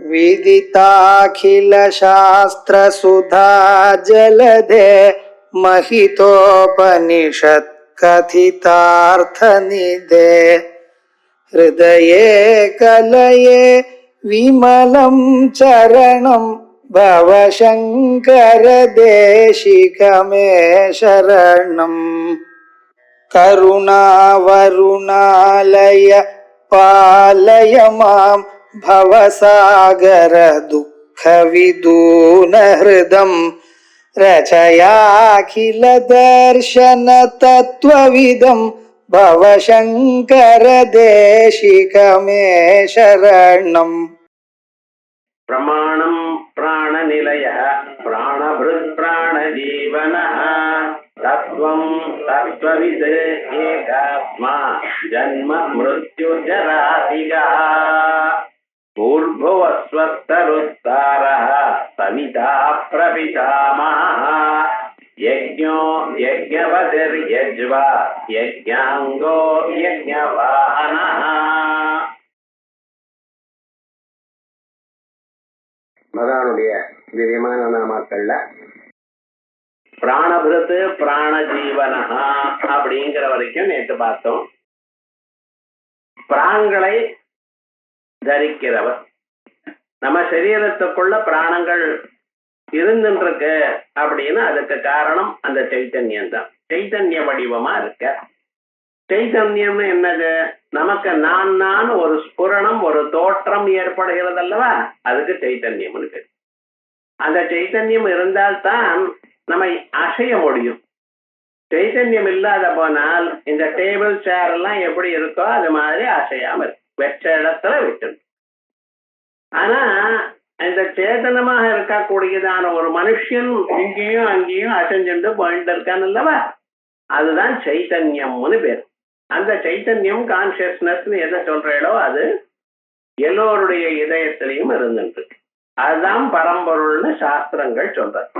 विदिताखिलशास्त्रसुधा जलधे महितोपनिषत् कथितार्थनिधे हृदये कलये विमलं चरणं भवशङ्कर देशिकमे शरणम् करुणावरुणालय पालय मां भवसागर दुःखविदून हृदं रचयाखिल दर्शन तत्त्वविदं भवशङ्कर देशिकमे शरणम् प्रमाणं प्राणनिलयः प्राणभृत् प्राणजीवनः तत्त्वं तत्त्वविद् एकात्मा जन्म मृत्युजरातिगः भूर्भुवस्वत्तरुत्तारः सविता प्रपितामहः यज्ञो यज्ञपतिर्यज्वा यज्ञाङ्गो यज्ञवाहनः. பகவானுடைய திவ்யமான நாமாக்கள்ல பிராணபிருத்து பிராணஜீவனஹா அப்படிங்கிற வரைக்கும் நேற்று பார்த்தோம். பிராணங்களை தரிக்கிறவர், நம்ம சரீரத்துக்குள்ள பிராணங்கள் இருந்துருக்கு அப்படின்னு அதுக்கு காரணம் அந்த சைத்தன்யம் தான். சைத்தன்ய வடிவமா இருக்க. சைத்தன்யம்னு என்னது? நமக்கு நான் ஒரு ஸ்புரணம், ஒரு தோற்றம் ஏற்படுகிறது அல்லவா, அதுக்கு சைத்தன்யம் இருக்கு. அந்த சைத்தன்யம் இருந்தால்தான் நம்மை அசைய முடியும். சைத்தன்யம் இல்லாத போனால் இந்த டேபிள் சேர் எல்லாம் எப்படி இருக்கோ அது மாதிரி அசையாம இருக்கு, வெச்ச இடத்துல விட்டு. ஆனா இந்த சேதனமாக இருக்கக்கூடியதான ஒரு மனுஷன் இங்கேயும் அங்கேயும் அசைஞ்சுட்டு போயிட்டு இருக்கான் அல்லவா, அதுதான் சைத்தன்யம்னு பேர். அந்த சைத்தன்யம் கான்சியஸ்னஸ் எதை சொல்றீங்களோ அது எல்லோருடைய இதயத்திலையும் இருந்துட்டு, அதுதான் பரம்பொருள்னு சாஸ்திரங்கள் சொல்றது.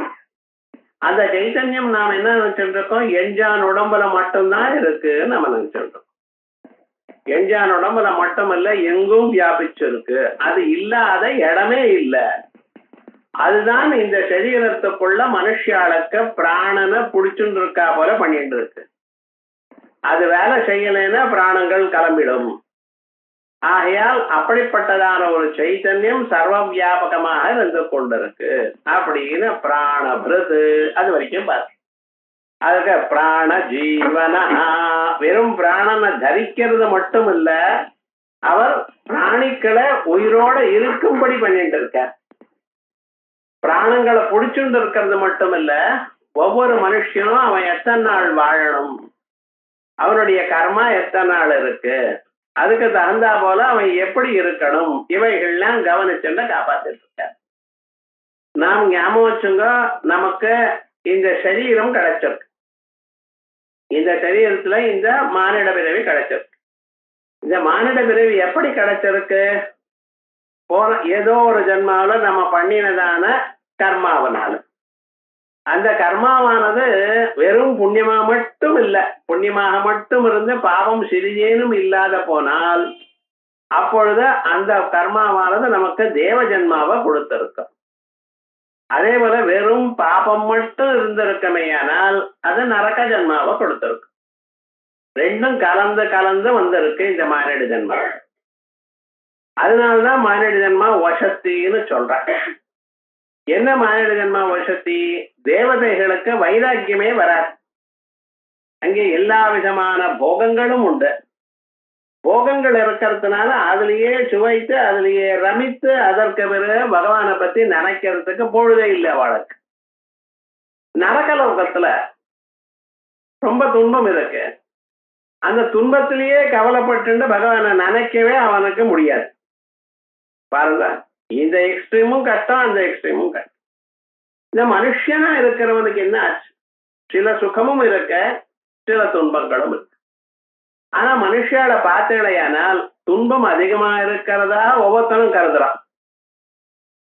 அந்த சைத்தன்யம் நாம் என்ன நினைச்சுட்டு இருக்கோம்? எஞ்சான் உடம்புல மட்டும்தான் இருக்குன்னு நம்ம நினைச்சிருக்கோம். எஞ்சான் உடம்புல மட்டுமல்ல, எங்கும் வியாபிச்சிருக்கு. அது இல்லாத இடமே இல்லை. அதுதான் இந்த சரீரத்துக்குள்ள மனுஷாளுக்கு பிராணனை புடிச்சுட்டு இருக்கா போல பண்ணிட்டு இருக்கு. அது வேலை செய்யலைன்னா பிராணங்கள் கிளம்பிடும். ஆகையால் அப்படிப்பட்டதான ஒரு சைத்தன்யம் சர்வ வியாபகமாக இருந்து கொண்டிருக்கு அப்படின்னு பிராணபிருது அது வரைக்கும் பார்த்து. அதுக்கு பிராண ஜீவன, வெறும் பிராணனை தரிக்கிறது மட்டும் இல்ல, அவர் பிராணிகளை உயிரோட இருக்கும்படி பண்ணிட்டு இருக்கார். பிராணங்களை புடிச்சுட்டு இருக்கிறது மட்டும் இல்ல, ஒவ்வொரு மனுஷனும் அவன் எத்தனை நாள் வாழணும், அவனுடைய கர்மா எத்தனை நாள் இருக்கு, அதுக்கு தகுந்தா போல அவன் எப்படி இருக்கணும், இவைகள்லாம் கவனிச்சுட்டு காப்பாத்திட்டு இருக்க. நாம் ஞாபகம் வச்சுங்க, நமக்கு இந்த சரீரம் கிடைச்சிருக்கு. இந்த சரீரத்துல இந்த மானிட பிறவி கிடைச்சிருக்கு. இந்த மானிட பிறவி எப்படி கிடைச்சிருக்கு? போன ஏதோ ஒரு ஜென்மாவில நம்ம பண்ணினதான கர்மாவனால. அந்த கர்மாவானது வெறும் புண்ணியமா மட்டும் இல்ல, புண்ணியமாக மட்டும் இருந்து பாவம் சிறிதேனும் இல்லாத போனால் அப்பொழுது அந்த கர்மாவானது நமக்கு தேவ ஜென்மாவை கொடுத்திருக்கும். அதே போல வெறும் பாபம் மட்டும் இருந்திருக்கமையானால் அது நரக ஜென்மாவை கொடுத்திருக்கும். ரெண்டும் கலந்து கலந்து வந்திருக்கு இந்த மானிட ஜென்மா. அதனால்தான் மானிட ஜென்மா வசத்தின்னு சொல்றாங்க. என்ன மானிட ஜென்மா வசதி? தேவதைகளுக்கு வைராக்கியமே வராது. அங்கே எல்லா விதமான போகங்களும் உண்டு. போகங்கள் இருக்கிறதுனால அதுலயே சுவைத்து அதுலயே ரமித்து அதற்கு பிறகு பகவானை பத்தி நினைக்கிறதுக்கு பொழுதே இல்லை அவளுக்கு. நரகலோகத்துல ரொம்ப துன்பம் இருக்கு. அந்த துன்பத்திலேயே கவலைப்பட்டு பகவானை நினைக்கவே அவனுக்கு முடியாது. பாருங்க, இந்த எக்ஸ்ட்ரீமும் கஷ்டம், அந்த எக்ஸ்ட்ரீமும் கஷ்டம். இந்த மனுஷனா இருக்கிறவனுக்கு என்ன ஆச்சு? சில சுகமும் இருக்க, சில துன்பங்களும் இருக்கு. ஆனா மனுஷால பார்த்தேடையானால் துன்பம் அதிகமா இருக்கிறதா ஒவ்வொருத்தரும் கருதுறான்.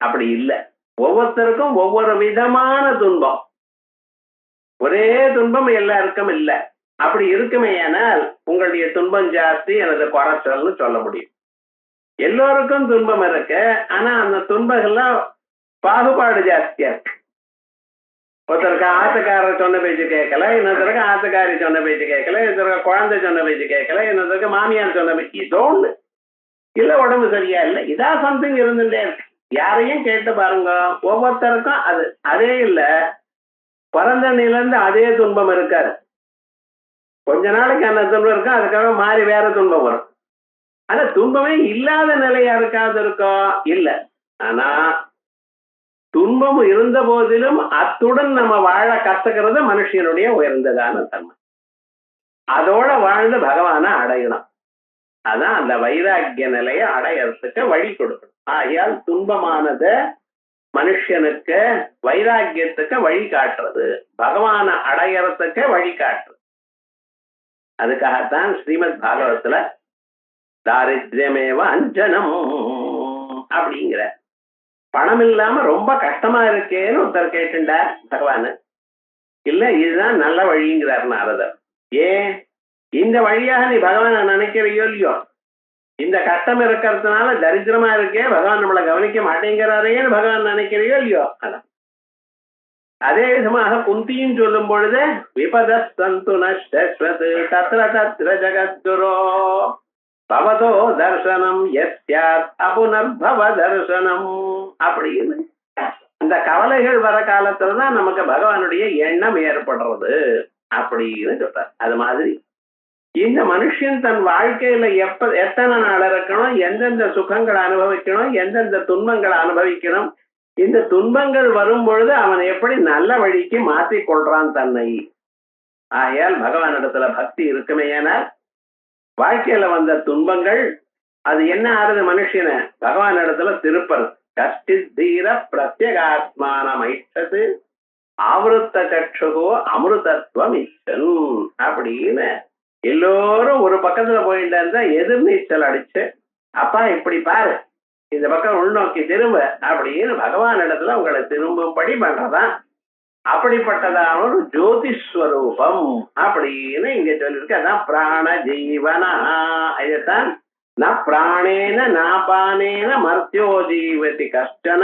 அப்படி இல்லை, ஒவ்வொருத்தருக்கும் ஒவ்வொரு விதமான துன்பம். ஒரே துன்பம் எல்லாருக்கும் இல்லை. அப்படி இருக்குமேயானால் உங்களுடைய துன்பம் ஜாஸ்தி, எனது குறைச்சல்னு சொல்ல முடியும். எல்லோருக்கும் துன்பம் இருக்கு. ஆனா அந்த துன்பங்கள்லாம் பாகுபாடு ஜாஸ்தியா இருக்கு. ஒருத்தருக்கு ஆத்துக்காரர் சொன்ன பேச்சு கேட்கல, இன்னொருத்தருக்கு ஆத்துக்காரி சொன்ன பேச்சு கேட்கல, இன்னொருத்தருக்கு குழந்தை சொன்ன பேச்சு கேட்கல, இன்னொருத்தருக்கு மாமியார் சொன்ன பேச்சு. இதோன்னு இல்ல உடம்பு சரியா இல்ல, இதா சம்திங் இருந்துட்டே இருக்கு. யாரையும் கேட்டு பாருங்க, ஒவ்வொருத்தருக்கும் அது அதே இல்ல. பிறந்த நிலையிலிருந்து அதே துன்பம் இருக்காது. கொஞ்ச நாளைக்கு அந்த துன்பம் இருக்கும், அதுக்காக மாறி வேற துன்பம் வரும். ஆனா துன்பமே இல்லாத நிலை யாருக்காவது இருக்கோ? இல்ல. ஆனா துன்பம் இருந்த போதிலும் அத்துடன் நம்ம வாழ கத்துக்கிறது மனுஷனுடைய உயர்ந்ததான தன்மை. அதோட வாழ்ந்து பகவானை அடையணும். அதான் அந்த வைராக்கிய நிலையை அடையறதுக்கு வழி கொடுக்கணும். ஆகையால் துன்பமானத மனுஷனுக்கு வைராக்கியத்துக்கு வழி காட்டுறது, பகவானை அடையறதுக்கு வழி காட்டுறது. அதுக்காகத்தான் ஸ்ரீமத் பாகவத்துல தாரித்ரியமேவ அஞ்சனம் அப்படிங்கிற, பணம் இல்லாம ரொம்ப கஷ்டமா இருக்கேன்னு ஒருத்தர் கேட்டுண்டார் பகவான். இல்ல இதுதான் நல்ல வழிங்கிறார் நாரதர். ஏன் இந்த வழியாக நீ பகவானை நினைக்கிறையோ இல்லையோ, இந்த கஷ்டம் இருக்கிறதுனால தரித்திரமா இருக்கே, பகவான் நம்மளை கவனிக்க மாட்டேங்கிறாரேன்னு பகவான் நினைக்கிறையோ இல்லையோ. அதான் அதே விதமாக குந்தியும் சொல்லும் பொழுது விபதஸ்தந்து நஷ்டஸ்வத் தத்ர தத்ர ஜகத்குரோ பவதோ தர்சனம் யஸ்யாத் அபுனர்பவ தர்சனம் அப்படின்னு அந்த கவலைகள் வர காலத்துலதான் நமக்கு பகவானுடைய எண்ணம் ஏற்படுறது அப்படின்னு சொல்றார். அது மாதிரி இந்த மனுஷன் தன் வாழ்க்கையில எத்தனை நாள் இருக்கணும், எந்தெந்த சுகங்களை அனுபவிக்கணும், எந்தெந்த துன்பங்களை அனுபவிக்கணும், இந்த துன்பங்கள் வரும் பொழுது அவன் எப்படி நல்ல வழிக்கு மாற்றிக் கொள்றான் தன்னை. ஆகையால் பகவானிடத்துல பக்தி இருக்குமே, ஏனால் வாழ்க்கையில வந்த துன்பங்கள் அது என்ன ஆறுது மனுஷனை பகவான் இடத்துல திருப்பது. கஷ்டி தீர பிரத்யேகாத்மான ஐஷது ஆவருத்த கட்சகோ அமிர்தத்துவம் இச்சன் அப்படின்னு எல்லோரும் ஒரு பக்கத்துல போயிட்டு இருந்தா எதிர்நீச்சல் அடிச்சு, அப்பா இப்படி பாரு, இந்த பக்கம் உள்நோக்கி திரும்ப அப்படின்னு பகவான் இடத்துல உங்களை திரும்பும்படி பண்றதான் அப்படிப்பட்டதான ஒரு ஜோதிஸ்வரூபம் அப்படின்னு இங்க சொல்லிருக்கு. அதான் பிராண ஜீவனா. இதைத்தான் ந பிராணேன நாபானேன மர்த்தியோ ஜீவதி கஷ்டன.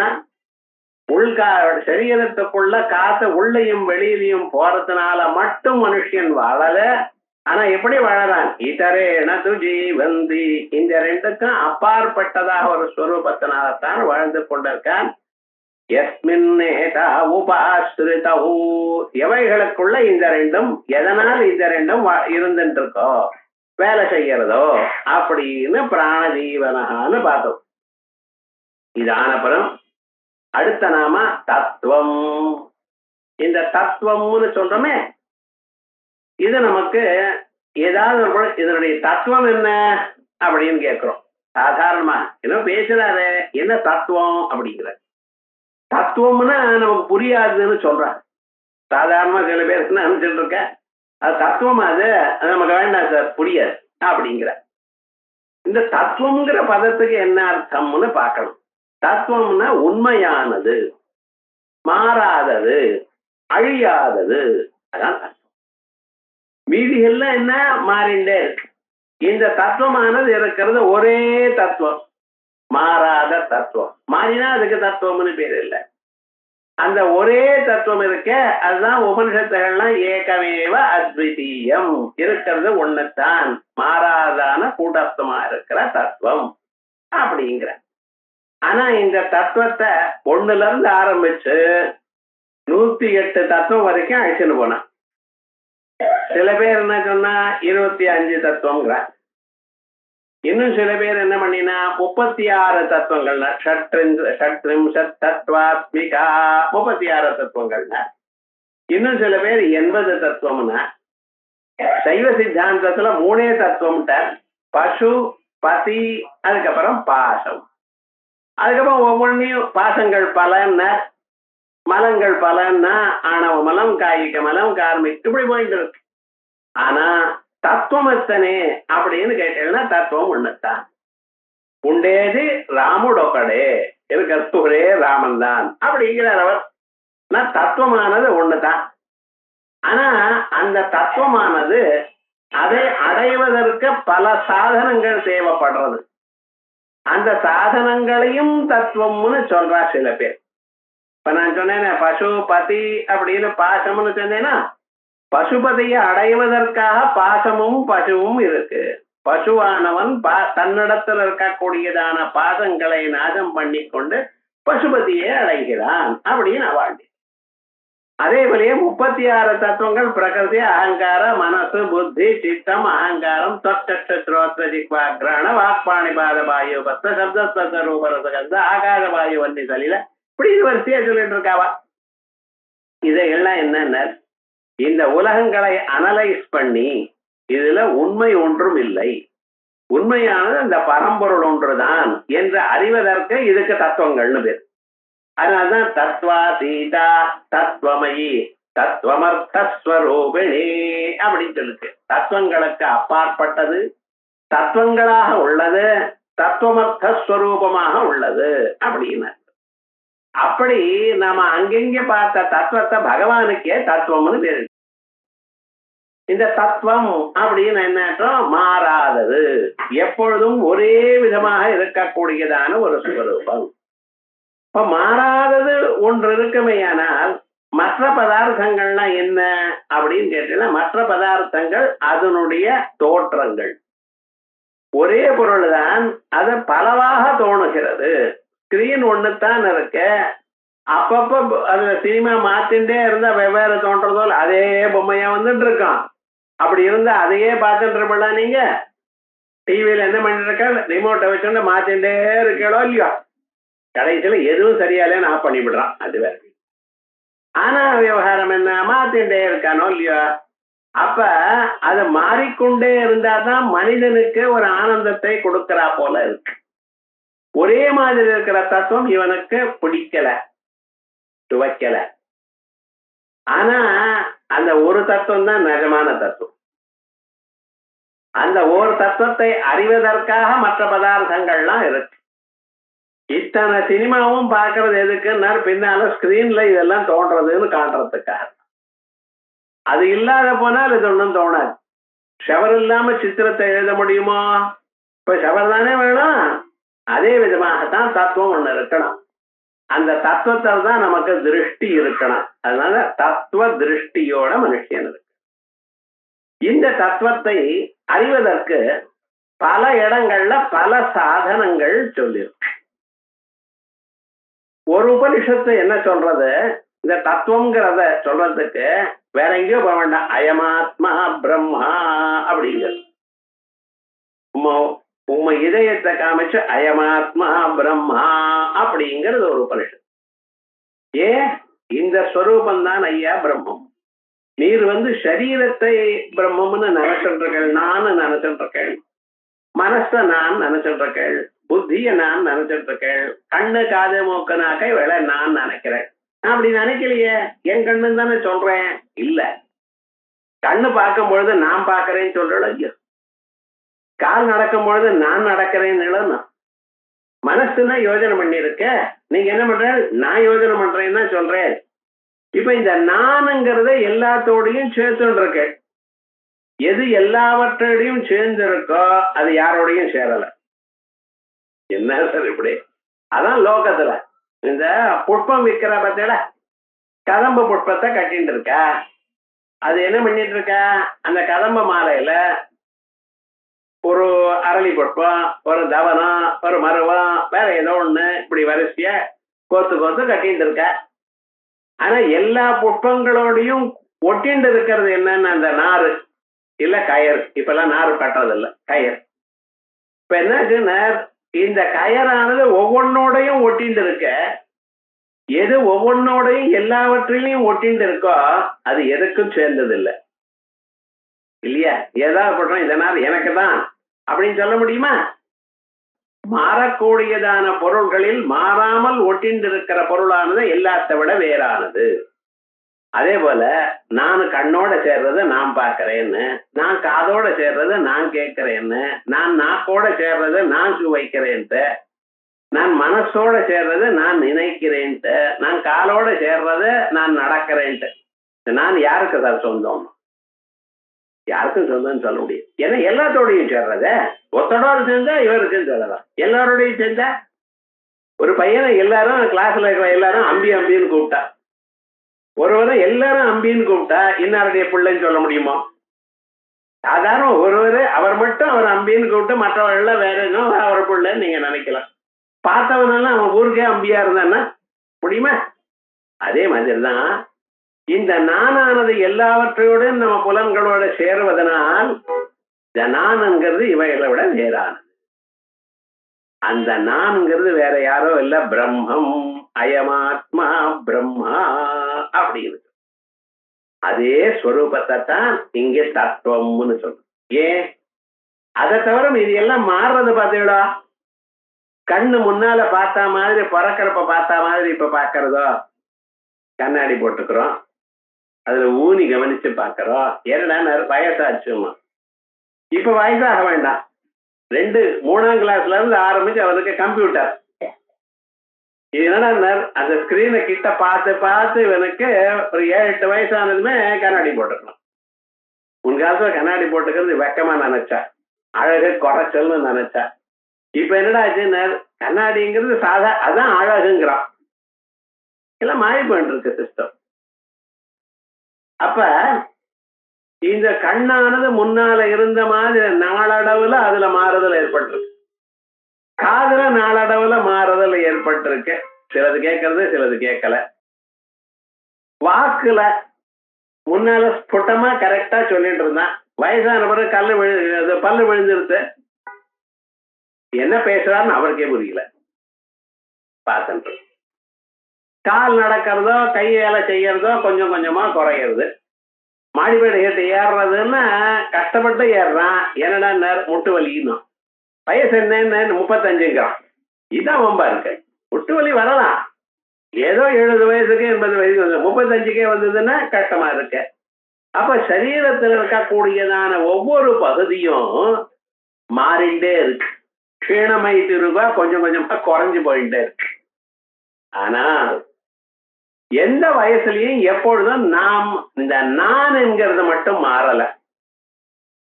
சரீரத்துக்குள்ள காத்து உள்ளையும் வெளியிலையும் போறதுனால மட்டும் மனுஷன் வாழல. ஆனா எப்படி வாழறான்? இதரேன துஜீவந்தி, இந்த ரெண்டுக்கும் அப்பாற்பட்டதாக ஒரு ஸ்வரூபத்தினால்தான் வாழ்ந்து கொண்டிருக்கான். எவைகளுக்குள்ள இந்த ரெண்டும், எதனால் இந்த ரெண்டும் இருந்துட்டு இருக்கோ, வேலை செய்யறதோ அப்படின்னு பிராண ஜீவனான்னு பார்த்தோம். இதான அப்புறம் அடுத்த நாம தத்துவம். இந்த தத்துவம்னு சொல்றோமே, இது நமக்கு ஏதாவது இதனுடைய தத்துவம் என்ன அப்படின்னு கேட்கிறோம். சாதாரணமா இன்னும் பேசுறாரு, என்ன தத்துவம் அப்படிங்கிற. தத்துவம்னா நமக்கு புரியாதுன்னு சொல்றாங்க. சாதாரணமா சில பேர் என்ன நினைச்சிட்டு இருக்க, அது தத்துவம், அது நமக்கு வேண்டாம் சார், புரியாது அப்படிங்கிற. இந்த தத்துவம்ங்கிற பதத்துக்கு என்ன அர்த்தம்னு பார்க்கணும். தத்துவம்னா உண்மையானது, மாறாதது, அழியாதது, அதான் தத்துவம். மீதிகள்ல என்ன மாறிண்டே இருக்கு. இந்த தத்துவமானது இருக்கிறது ஒரே தத்துவம், மாறாத தத்துவம். மாறினா அதுக்கு தத்துவம்னு பேர் இல்லை. அந்த ஒரே தத்துவம் இருக்க, அதுதான் உபனிஷத்துகள்லாம் ஏகமேவ அத்விதீயம், இருக்கிறது ஒண்ணுத்தான், மாறாதான கூட்டத்துவமா இருக்கிற தத்துவம் அப்படிங்கிற. ஆனா இந்த தத்துவத்தை ஒண்ணுல இருந்து ஆரம்பிச்சு 108 தத்துவம் வரைக்கும் அழிச்சுன்னு போனான். சில பேர் என்ன சொன்னா 25 தத்துவங்கிற. இன்னும் சில பேர் என்ன பண்ணினா 36 தத்துவங்கள், தத்துவாத்மிகா 36 தத்துவங்கள்னா. இன்னும் சில பேர் 80 தத்துவம்னா. சைவ சித்தாந்தத்துல 3 தத்துவம்ட்ட, பசு, பதி, அதுக்கப்புறம் பாசம். அதுக்கப்புறம் ஒவ்வொன்றையும் பாசங்கள் பலன்னா, மலங்கள் பலன்னா, ஆணவ மலம், காயிக மலம், கார்மிக், இப்படி போயிட்டு இருக்கு. ஆனா தத்துவம் எத்தனை அப்படின்னு கேட்டீங்கன்னா தத்துவம் ஒண்ணுத்தான். உண்டேது ராமுடொக்கடே, இருக்கிறே ராமன் தான் அப்படிங்கிறார் அவர். தத்துவமானது ஒண்ணுதான். ஆனா அந்த தத்துவமானது அதை அடைவதற்கு பல சாதனங்கள் தேவைப்படுறது. அந்த சாதனங்களையும் தத்துவம்னு சொல்றா சில பேர். இப்ப நான் சொன்னேன் பசுபதி அப்படின்னு பாசம்னு சொன்னேன்னா, பசுபதியை அடைவதற்காக பாசமும் பசுவும் இருக்கு. பசுவானவன் தன்னிடத்தில் இருக்கக்கூடியதான பாசங்களை நாசம் பண்ணி கொண்டு பசுபதியை அடைகிறான் அப்படின்னு அவாண்டி. அதே போலயே 36 தத்துவங்கள் பிரகிருதி, அகங்கார, மனசு, புத்தி, சித்தம், அகங்காரம், தொத்திரோத்திரஜிக்வாக்ராண, வாக்பாணி, பாத, வாயு, பத்த, சப்த, ரூபரசகந்த, ஆகாத, வாயு, வன்னி, சலில, இப்படி இது வரிசையா சொல்லிட்டு இருக்காவா. இதையெல்லாம் என்னென்ன, இந்த உலகங்களை அனலைஸ் பண்ணி இதுல உண்மை ஒன்றும் இல்லை, உண்மையானது அந்த பரம்பொருள் ஒன்றுதான் என்று அறிவதற்கு இதுக்கு தத்துவங்கள்னு பேர். அதனால்தான் தத்வா சீதா தத்துவமயி தத்துவமர்த்தஸ்வரூபிணி அப்படின்னு சொல்லிருக்கு. தத்துவங்களுக்கு அப்பாற்பட்டது, தத்துவங்களாக உள்ளது, தத்துவமர்த்தஸ்வரூபமாக உள்ளது அப்படின்னு. அப்படி நாம அங்கெங்கே பார்த்த தத்துவத்தை பகவானுக்கே தத்துவம்னு பேரு. இந்த தத்துவம் அப்படின்னு என்னற்றோம், மாறாதது, எப்பொழுதும் ஒரே விதமாக இருக்கக்கூடியதான ஒரு சுவரூபம். இப்ப மாறாதது ஒன்று இருக்குமையானால் மற்ற பதார்த்தங்கள்லாம் என்ன அப்படின்னு கேட்டீங்கன்னா, மற்ற பதார்த்தங்கள் அதனுடைய தோற்றங்கள். ஒரே பொருள் தான், அது பலவாக தோணுகிறது. ஸ்கிரீன் ஒண்ணுத்தான் இருக்கு, அப்பப்ப அதுல சினிமா மாத்தின்றே இருந்தா வெவ்வேறு தோன்றதோ அதே பொம்மையா வந்துட்டு இருக்கான். அப்படி இருந்தா அதையே பார்த்துட்டு இருப்பா. நீங்க டிவியில என்ன பண்ணிட்டு இருக்க, ரிமோட்டை வச்சுட்டு மாத்தின்றே இருக்கோ இல்லையோ, கடைசியில எதுவும் சரியாலேன்னு ஆஃப் பண்ணி விடுறான். அது வேற. ஆனா விவகாரம் என்ன, மாத்தின்றே இருக்கானோ இல்லையோ. அப்ப அது மாறிக்கொண்டே இருந்தாதான் மனிதனுக்கு ஒரு ஆனந்தத்தை கொடுக்கறா போல இருக்கு. ஒரே மாதிரி இருக்கிற தத்துவம் இவனுக்கு பிடிக்கல, துவைக்கல. ஆனா அந்த ஒரு தத்துவம் தான் நிஜமான தத்துவம். அந்த ஒரு தத்துவத்தை அறிவதற்காக மற்ற பதார்த்தங்கள்லாம் இருக்கு. இத்தனை சினிமாவும் பார்க்கறது எதுக்குன்னா, பின்னால ஸ்கிரீன்ல இதெல்லாம் தோன்றதுன்னு காட்டுறதுக்காக. அது இல்லாத போனால் இது ஒன்றும் தோணாது. ஷவர் இல்லாம சித்திரத்தை எழுத முடியுமோ? இப்ப ஷவர் தானே வேணும். அதே விதமாகத்தான் தத்துவம் ஒண்ணு இருக்கணும். அந்த தத்துவத்தில் தான் நமக்கு திருஷ்டி இருக்கணும். அதனால தத்துவ திருஷ்டியோட மனுஷன் இருக்கு. இந்த தத்துவத்தை அறிவதற்கு பல இடங்கள்ல பல சாதனங்கள் சொல்லியிருக்கு. ஒரு உபனிஷத்து என்ன சொல்றது, இந்த தத்துவம்ங்கிறத சொல்றதுக்கு வேற எங்கேயோ போக வேண்டாம். அயமாத்மா பிரம்மா அப்படிங்கிறது உண்மை இதயத்தை காமிச்சு அயமாத்மா பிரம்மா அப்படிங்கிறது ஒரு உபனிஷத்து. ஏன், இந்த ஸ்வரூபம் தான் ஐயா பிரம்மம். நீர் சரீரத்தை பிரம்மம்னு நினைச்சிருக்கேள், நான் நினைச்சிருக்கேள், மனச நான் நினைச்சிருக்கேள், புத்திய நான் நினைச்சிருக்கேள், கண்ணு காது மூக்கு நாக்கை வேலை நான் நினைக்கிறேன். அப்படி நினைக்கலையே, என் கண்ணு தானே சொல்றேன். இல்ல, கண்ணு பார்க்கும் பொழுது நான் பார்க்கறேன்னு சொல்றேன் ஐயோ, கால் நடக்கும் பொழுது நான் நடக்கிறேன்னு, மனசுன்னா யோஜனை பண்ணிருக்க, நீங்க என்ன பண்ற, நான் யோஜனை பண்றேன்னு சொல்றேன். இப்ப இந்த நானுங்கிறத எல்லாத்தோடையும் சேர்த்துட்டு இருக்க. எது எல்லாவற்றோடையும் சேர்ந்து இருக்கோ அது யாரோடையும் சேரல. என்ன சார் இப்படி? அதான் லோகத்துல இந்த புஷ்பம் விற்கிற பத்தில கதம்ப புஷ்பத்தை கட்டிட்டு இருக்கா. அது என்ன பண்ணிட்டு இருக்கா, அந்த கதம்ப மாலையில ஒரு அரளி புஷ்பம், ஒரு தவனம், ஒரு மருவம், வேற ஏதோ ஒண்ணு இப்படி வரிசையா கோத்து கோத்து கட்டிட்டு இருக்க. ஆனா எல்லா புஷ்பங்களோடையும் ஒட்டிண்டு இருக்கிறது என்னன்னு அந்த நாறு இல்ல கயர். இப்ப எல்லாம் நாறு கட்டுறது இல்ல, கயர். இப்ப என்னாச்சுன்னா, இந்த கயரானது ஒவ்வொன்னோடையும் ஒட்டிண்டு இருக்க. எது ஒவ்வொன்னோடையும் எல்லாவற்றிலையும் ஒட்டிண்டு இருக்கோ அது எதுக்கும் சேர்ந்தது இல்லை இல்லையா? ஏதாவது பண்றோம் இதனால் எனக்கு தான் அப்படின்னு சொல்ல முடியுமா? மாறக்கூடியதான பொருள்களில் மாறாமல் ஒட்டிண்டு இருக்கிற பொருளானது எல்லாத்தை விட வேறானது. அதே போல நான் கண்ணோட சேர்றது நான் பார்க்கிறேன்னு, நான் காதோட சேர்றது நான் கேட்கிறேன்னு, நான் நாக்கோட சேர்றது நான் சுவைக்கிறேன்ட்டு, நான் மனசோட சேர்றது நான் நினைக்கிறேன்ட்டு, நான் காலோட சேர்றது நான் நடக்கிறேன்ட்டு. நான் யாருக்கு சார் சொந்தம்? யாருக்கும் சொந்தம்னு சொல்ல முடியும். ஏன்னா எல்லாத்தோடையும் சேர்றத ஒத்தோட சேர்ந்தா இவருக்குன்னு சொல்லலாம். எல்லாரோடையும் சேர்ந்தா ஒரு பையனை எல்லாரும் கிளாஸ்ல இருக்கிற எல்லாரும் அம்பி அம்பின்னு கூப்பிட்டா, ஒருவரை எல்லாரும் அம்பின்னு கூப்பிட்டா இன்னாருடைய பிள்ளைன்னு சொல்ல முடியுமா? சாதாரண ஒருவர் அவர் மட்டும் அவர் அம்பின்னு கூப்பிட்டு மற்றவர்கள் வேற என்ன அவர் பிள்ளைன்னு நீங்க நினைக்கலாம். பார்த்தவனெல்லாம் அவன் ஊருக்கே அம்பியா இருந்தான்னா முடியுமா? அதே மாதிரிதான் இந்த நானானது எல்லாவற்றையோடும் நம்ம புலன்களோட சேருவதனால் இந்த நான்ங்கிறது இவைகளை விட வேறானது. அந்த நான்ங்கிறது வேற யாரோ இல்ல, பிரம்மம். அயமாத்மா பிரம்மா அப்படின்னு அதே ஸ்வரூபத்தை தான் இங்கே தத்துவம்னு சொல்றோம். ஏன் அதை தவிர இது எல்லாம் மாறுறது பார்த்தீங்களா? கண்ணு முன்னால பார்த்தா மாதிரி பறக்கிறப்ப பார்த்தா மாதிரி இப்ப பாக்குறதோ, கண்ணாடி போட்டுக்கிறோம், அதுல ஊனி கவனிச்சு பாக்குறோம். என்னடா வயசாச்சுமா, இப்ப வயசாக வேண்டாம், 3ஆம் கிளாஸ்ல இருந்து ஆரம்பிச்சு அவருக்கு கம்ப்யூட்டர். இது என்னடா அந்த ஸ்கிரீனை கிட்ட பார்த்து பார்த்து இவனுக்கு ஒரு 7-8 வயசானதுமே கண்ணாடி போட்டுக்கணும். முன்காலத்துல கண்ணாடி போட்டுக்கிறது வெக்கமா நினைச்சா, அழகு குறைச்சல்னு நினைச்சா. இப்ப என்னடா ஆச்சுன்னா கண்ணாடிங்கிறது சாதா அதான் அழகுங்கிறான். எல்லாம் மாறி போயிட்டு இருக்கு சிஸ்டம். அப்ப இந்த கண்ணானது முன்னால இருந்த மாதிரி நாளடவுல அதுல மாறுதல் ஏற்பட்டிருக்கு. காதுல நாளடவுல மாறுதல் ஏற்பட்டிருக்கு. சிலது கேட்கறது, சிலது கேட்கல. வாக்குல முன்னால ஸ்புட்டமா கரெக்டா சொல்லிட்டு இருந்தான், வயசான பிறகு பல்லு விழுந்துருச்சு, என்ன பேசுறாருன்னு அவருக்கே புரியல. பார்த்துட்டு கால் நடக்கிறதோ கையால செய்யறதோ கொஞ்சம் கொஞ்சமா குறையிறது. மாடிப்பேடை ஏற்ற ஏறுறதுன்னா கஷ்டப்பட்டு ஏறுறான். என்னடா முட்டு வலிக்கணும், வயசு என்னன்னு 35ங்கிறான். இதுதான் ரொம்ப இருக்கு. முட்டு வலி வரலாம், ஏதோ 70 வயசுக்கு 80 வயசுக்கு வந்து 35க்கே வந்ததுன்னா கஷ்டமா இருக்கு. அப்ப சரீரத்தில் இருக்கக்கூடியதான ஒவ்வொரு பகுதியும் மாறிண்டே இருக்கு. க்ஷீணமாயிட்டு இருக்கா, கொஞ்சம் கொஞ்சமா குறைஞ்சு போயிட்டே இருக்கு. ஆனா எந்த வயசுலயும் எப்பொழுதும் நாம் இந்த நான் என்கிறது மட்டும் மாறல.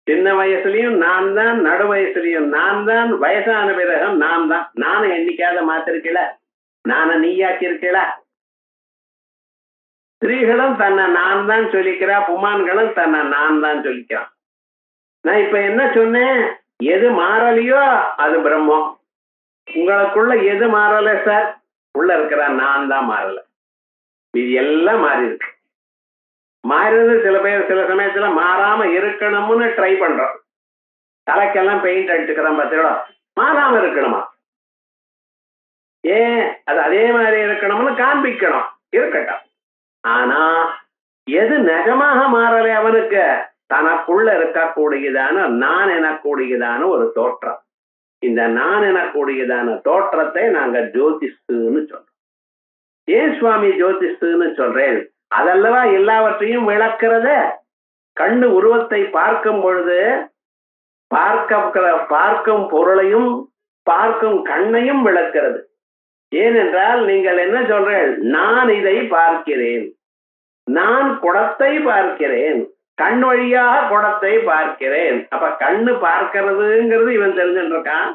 சின்ன வயசுலயும் நான் தான், நடு வயசுலயும் நான் தான், வயசான பிறகு நான் தான். நானும் என்னைக்காத மாத்திருக்கல, நான நீயாக்கி இருக்கல. ஸ்திரீகளும் தன்னை நான் தான் சொல்லிக்கிறா, புமான்களும் தன்னை நான் தான் சொல்லிக்கிறான். நான் இப்ப என்ன சொன்னேன், எது மாறலையோ அது பிரம்மம். உங்களுக்குள்ள எது மாறல சார்? உள்ள இருக்கிற நான் தான் மாறல, இது எல்லாம் மாறி இருக்கு. மாறுறது சில பேர் சில சமயத்துல மாறாம இருக்கணும்னு ட்ரை பண்றோம். தலைக்கெல்லாம் பெயிண்ட் அடிச்சுக்கிறோம் பார்த்தீங்களா, மாறாம இருக்கணுமா? ஏன் அது அதே மாதிரி இருக்கணும்னு காண்பிக்கணும், இருக்கட்டும். ஆனா எது நிஜமாக மாறலை அவனுக்கு? தனக்குள்ள இருக்கக்கூடியதான நான் எனக்கூடியதான ஒரு தோற்றம். இந்த நான் எனக்கூடியதான தோற்றத்தை நாங்க ஜோதிஷ்ன்னு சொல்றோம். ஏன் சுவாமி ஜோதிஷ்ன்னு சொல்றேன்? அதல்லவா எல்லாவற்றையும் விளக்குறத. கண்ணு உருவத்தை பார்க்கும் பொழுது பார்க்கும் பொருளையும் பார்க்கும் கண்ணையும் விளக்கிறது. ஏனென்றால் நீங்கள் என்ன சொல்றேன், நான் இதை பார்க்கிறேன், நான் குடத்தை பார்க்கிறேன், கண் வழியாக குடத்தை பார்க்கிறேன். அப்ப கண்ணு பார்க்கிறதுங்கிறது இவன் தெரிஞ்சுட்டு இருக்கான்,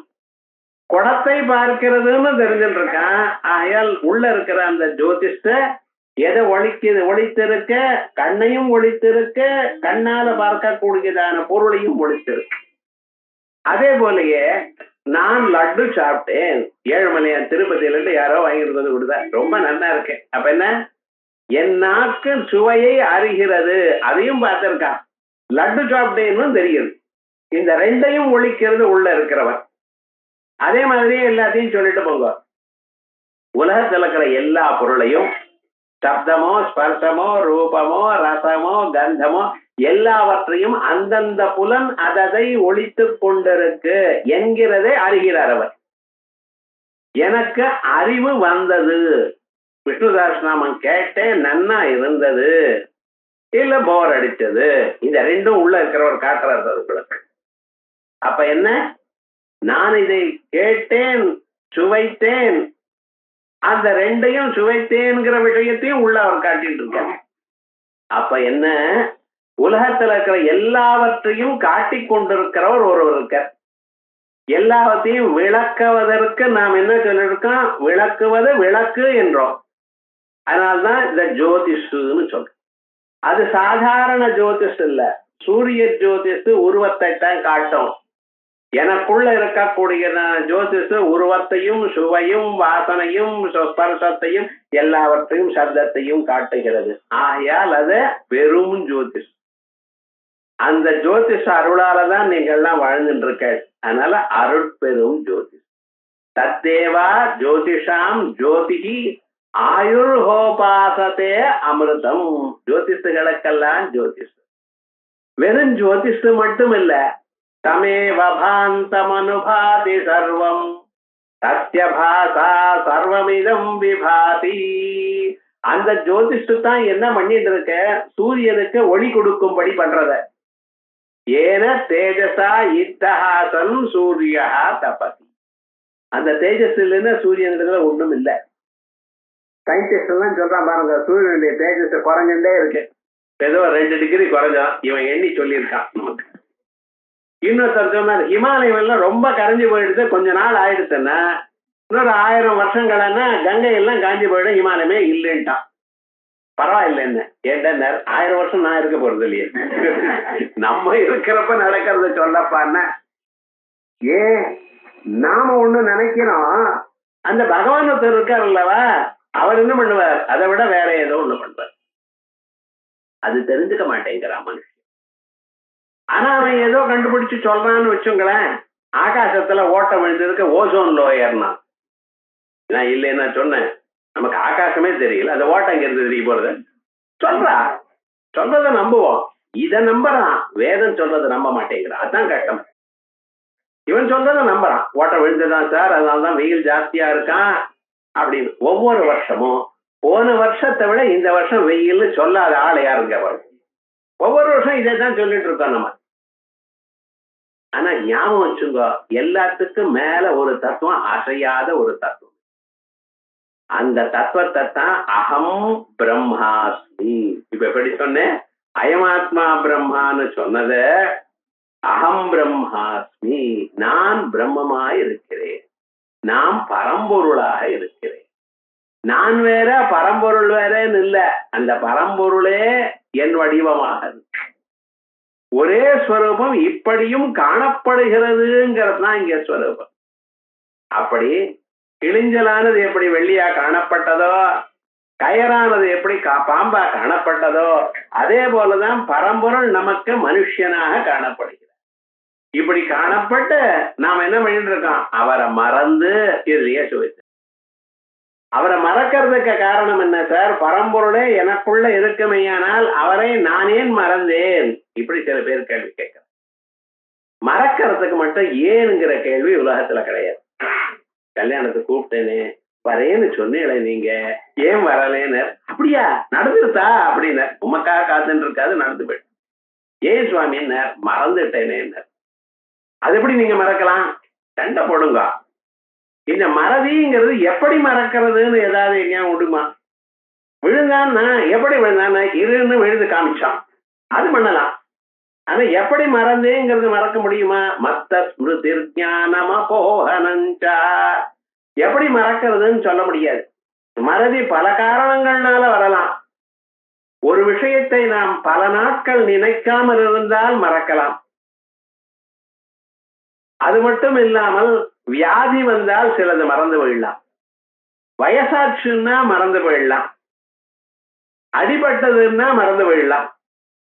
குடத்தை பார்க்கிறதுன்னு தெரிஞ்சுட்டு இருக்கான். ஆகையால் உள்ள இருக்கிற அந்த ஜோதிஷ்ட எதை ஒழித்திருக்க, கண்ணையும் ஒழித்திருக்க, கண்ணால பார்க்கக்கூடியதான பொருளையும் ஒழித்திருக்கு. அதே போலயே நான் லட்டு சாப்பிட்டேன், ஏழுமலையான் திருப்பதியில இருந்து யாரோ வாங்கிட்டு வந்து கொடுத்தா, ரொம்ப நல்லா இருக்கு. அப்ப என்ன, என் நாக்கு சுவையை அறிகிறது, அதையும் பார்த்திருக்கான். லட்டு சாப்பிட்டேன்னு தெரியுது. இந்த ரெண்டையும் ஒழிக்கிறது உள்ள இருக்கிறவன். அதே மாதிரியே எல்லாத்தையும் சொல்லிட்டு போங்க. உலகத்தில் இருக்கிற எல்லா பொருளையும், சப்தமோ ஸ்பர்சமோ ரூபமோ ரசமோ கந்தமோ எல்லாவற்றையும் அந்தந்த புலன் அதை ஒழித்து கொண்டிருக்கு என்கிறதை அறிகிறார் அவர். எனக்கு அறிவு வந்தது, விஷ்ணு சஹஸ்ரநாமம் கேட்டேன், நன்னா இருந்தது, இல்ல போர் அடிச்சது, இந்த ரெண்டும் உள்ள இருக்கிறவர் காட்டுறாரு அவர்களுக்கு. அப்ப என்ன, நான் இதை கேட்டேன், சுவைத்தேன், அந்த ரெண்டையும் சுவைத்தேன்கிற விஷயத்தையும் உள்ள அவர் காட்டிட்டு இருக்காங்க. அப்ப என்ன, உலகத்துல இருக்கிற எல்லாவற்றையும் காட்டிக் கொண்டிருக்கிறவர் ஒருவர் இருக்கார். எல்லாவற்றையும் விளக்குவதற்கு நாம் என்ன சொல்லிருக்கோம்? விளக்குவது விளக்கு என்றோம். அதனால்தான் இந்த ஜோதிஷுன்னு சொல்றோம். அது சாதாரண ஜோதிஷ் இல்ல, சூரிய ஜோதிஷ் உருவத்தை தான் காட்டும். எனக்குள்ள இருக்கக்கூடிய ஜோதிஷ் உருவத்தையும் சுவையும் வாசனையும் ஸ்பர்சத்தையும் எல்லாவற்றையும் சப்தத்தையும் காட்டுகிறது. ஆகையால் அது பெரும் ஜோதிஷ். அந்த ஜோதிஷ அருளாலதான் நீங்க எல்லாம் வாழ்ந்துட்டு இருக்க. அதனால அருட்பெரும் ஜோதிஷ். தத்தேவா ஜோதிஷாம் ஜோதிகி ஆயுர்ஹோபாசத்தே அமிர்தம். ஜோதிஷுகளுக்கெல்லாம் ஜோதிஷ். வெறும் ஜோதிஷ் மட்டும் இல்ல, தமேவ பாந்தமனுபாதி சர்வம் சத்ய பாசா சர்வமிதம் விபாதி. அந்த ஜோதிஷு தான் என்ன பண்ணிட்டு இருக்க? சூரியனுக்கு ஒளி கொடுக்கும்படி பண்றத. ஏன தேஜசா இத்தஹாசன் சூரியா தபதி. அந்த தேஜஸ் இல்லைன்னா சூரியன்ல ஒண்ணும் இல்லை. சயின்டிஸ்ட் எல்லாம் சொல்றான் பாருங்க, சூரியனுடைய தேஜஸ் குறைஞ்சுட்டே இருக்கு. ஏதோ 2 டிகிரி குறைஞ்சான், இவன் எண்ணி சொல்லியிருக்கான் நமக்கு. இன்னொருத்தர் சொன்னார், ஹிமாலயம் எல்லாம் ரொம்ப கரைஞ்சு போயிடுது, கொஞ்ச நாள் ஆயிடுச்சுன்னா இன்னொரு 1000 வருஷங்கள்னா கங்கை எல்லாம் காஞ்சி போயிடும், ஹிமாலயமே இல்லைன்ட்டான். பரவாயில்ல, என்ன ஏன்டா 1000 வருஷம் நான் இருக்க போறது இல்லையே, நம்ம இருக்கிறப்ப நடக்கிறத சொல்லப்பான்னா. ஏன் நாம ஒண்ணு நினைக்கிறோம், அந்த பகவான் ஒருத்தர் இருக்கார் அல்லவா, அவர் என்ன பண்ணுவார்? அதை விட வேற ஏதோ ஒண்ணு பண்ணுவார். அது தெரிஞ்சுக்க மாட்டேங்கிறான் மனுஷன். ஆனா அவன் ஏதோ கண்டுபிடிச்சு சொல்றான்னு வச்சுங்களேன். ஆகாசத்துல ஓட்ட விழுந்திருக்க ஓசோன் லோயர்னா நான் இல்லைன்னா சொன்னேன், நமக்கு ஆகாசமே தெரியல, அந்த ஓட்டம் இங்க இருந்து தெரிய போறது சொல்றா. சொல்றத நம்புவோம், இதை நம்புறான். வேதம் சொல்றதை நம்ப மாட்டேங்கிறான், அதுதான் கஷ்டம். இவன் சொல்றதை நம்புறான், ஓட்ட விழுந்துதான் சார், அதனாலதான் வெயில் ஜாஸ்தியா இருக்கான் அப்படின்னு. ஒவ்வொரு வருஷமும் போன வருஷத்தை விட இந்த வருஷம் வெயில் சொல்லாத ஆள் யாருங்க வரும்? ஒவ்வொரு வருஷம் இதை தான் சொல்லிட்டு இருக்கோம் நம்ம. ஆனா ஞாபகம் வச்சுங்க, எல்லாத்துக்கும் மேல ஒரு தத்துவம், அசையாத ஒரு தத்துவம். அந்த தத்துவத்தை தான் அகம் பிரம்மாஸ்மி. இப்ப எப்படி சொன்னேன்? அயமாத்மா பிரம்மான்னு சொன்னத அகம் பிரம்மாஸ்மி, நான் பிரம்மமாய் இருக்கிறேன், நான் பரம்பொருளாக இருக்கிறேன். நான் வேற பரம்பொருள் வேறன்னு இல்ல, அந்த பரம்பொருளே என் வடிவமாக ஒரே ஸ்வரூபம் இப்படியும் காணப்படுகிறதுங்கிறது தான் இங்க ஸ்வரூபம். அப்படி கிழிஞ்சலானது எப்படி வெள்ளியா காணப்பட்டதோ, கயரானது எப்படி பாம்பா காணப்பட்டதோ, அதே போலதான் பரம்பொருள் நமக்கு மனுஷனாக காணப்படுகிறது. இப்படி காணப்பட்டு நாம் என்ன பண்ணிட்டு இருக்கோம்? அவரை மறந்து இதுலயே சுவைத்து. அவரை மறக்கிறதுக்கு காரணம் என்ன சார்? பரம்பொருளே எனக்குள்ள இருக்குமையானால் அவரை நான் ஏன் மறந்தேன்? இப்படி சில பேர் கேள்வி கேட்கிறேன். மறக்கிறதுக்கு மட்டும் ஏனுங்கிற கேள்வி உலகத்துல கிடையாது. கல்யாணத்துக்கு கூப்பிட்டேனே வரேன்னு சொன்னீங்களே, நீங்க ஏன் வரலேன்னு. அப்படியா நடந்துருத்தா அப்படின்னு உமக்காக காத்துன்னு இருக்காது, நடந்து போயிட்டு. ஏன் சுவாமின்னு மறந்துட்டேனே. அது எப்படி நீங்க மறக்கலாம்? சண்டை போடுங்க. இந்த மறதிங்கிறது எப்படி மறக்கிறதுன்னு ஏதாவது எங்கேயா விடுமா? விழுந்தான்னா எப்படி விழுந்தான்னா இருன்னு விழுந்து காமிச்சான், அது பண்ணலாம். ஆனா எப்படி மறந்தேங்கிறது மறக்க முடியுமா? மத்த ஸ்மிருதி ஞானமா போகனஞ்சா, எப்படி மறக்கிறதுன்னு சொல்ல முடியாது. மறதி பல காரணங்கள்னால வரலாம். ஒரு விஷயத்தை நாம் பல நாட்கள் நினைக்காமல் இருந்தால் மறக்கலாம். அது மட்டும் இல்லாமல் வியாதி வந்தால் சிலது மறந்து போயிடலாம். வயசாச்சுன்னா மறந்து போயிடலாம். அடிபட்டதுன்னா மறந்து போயிடலாம்.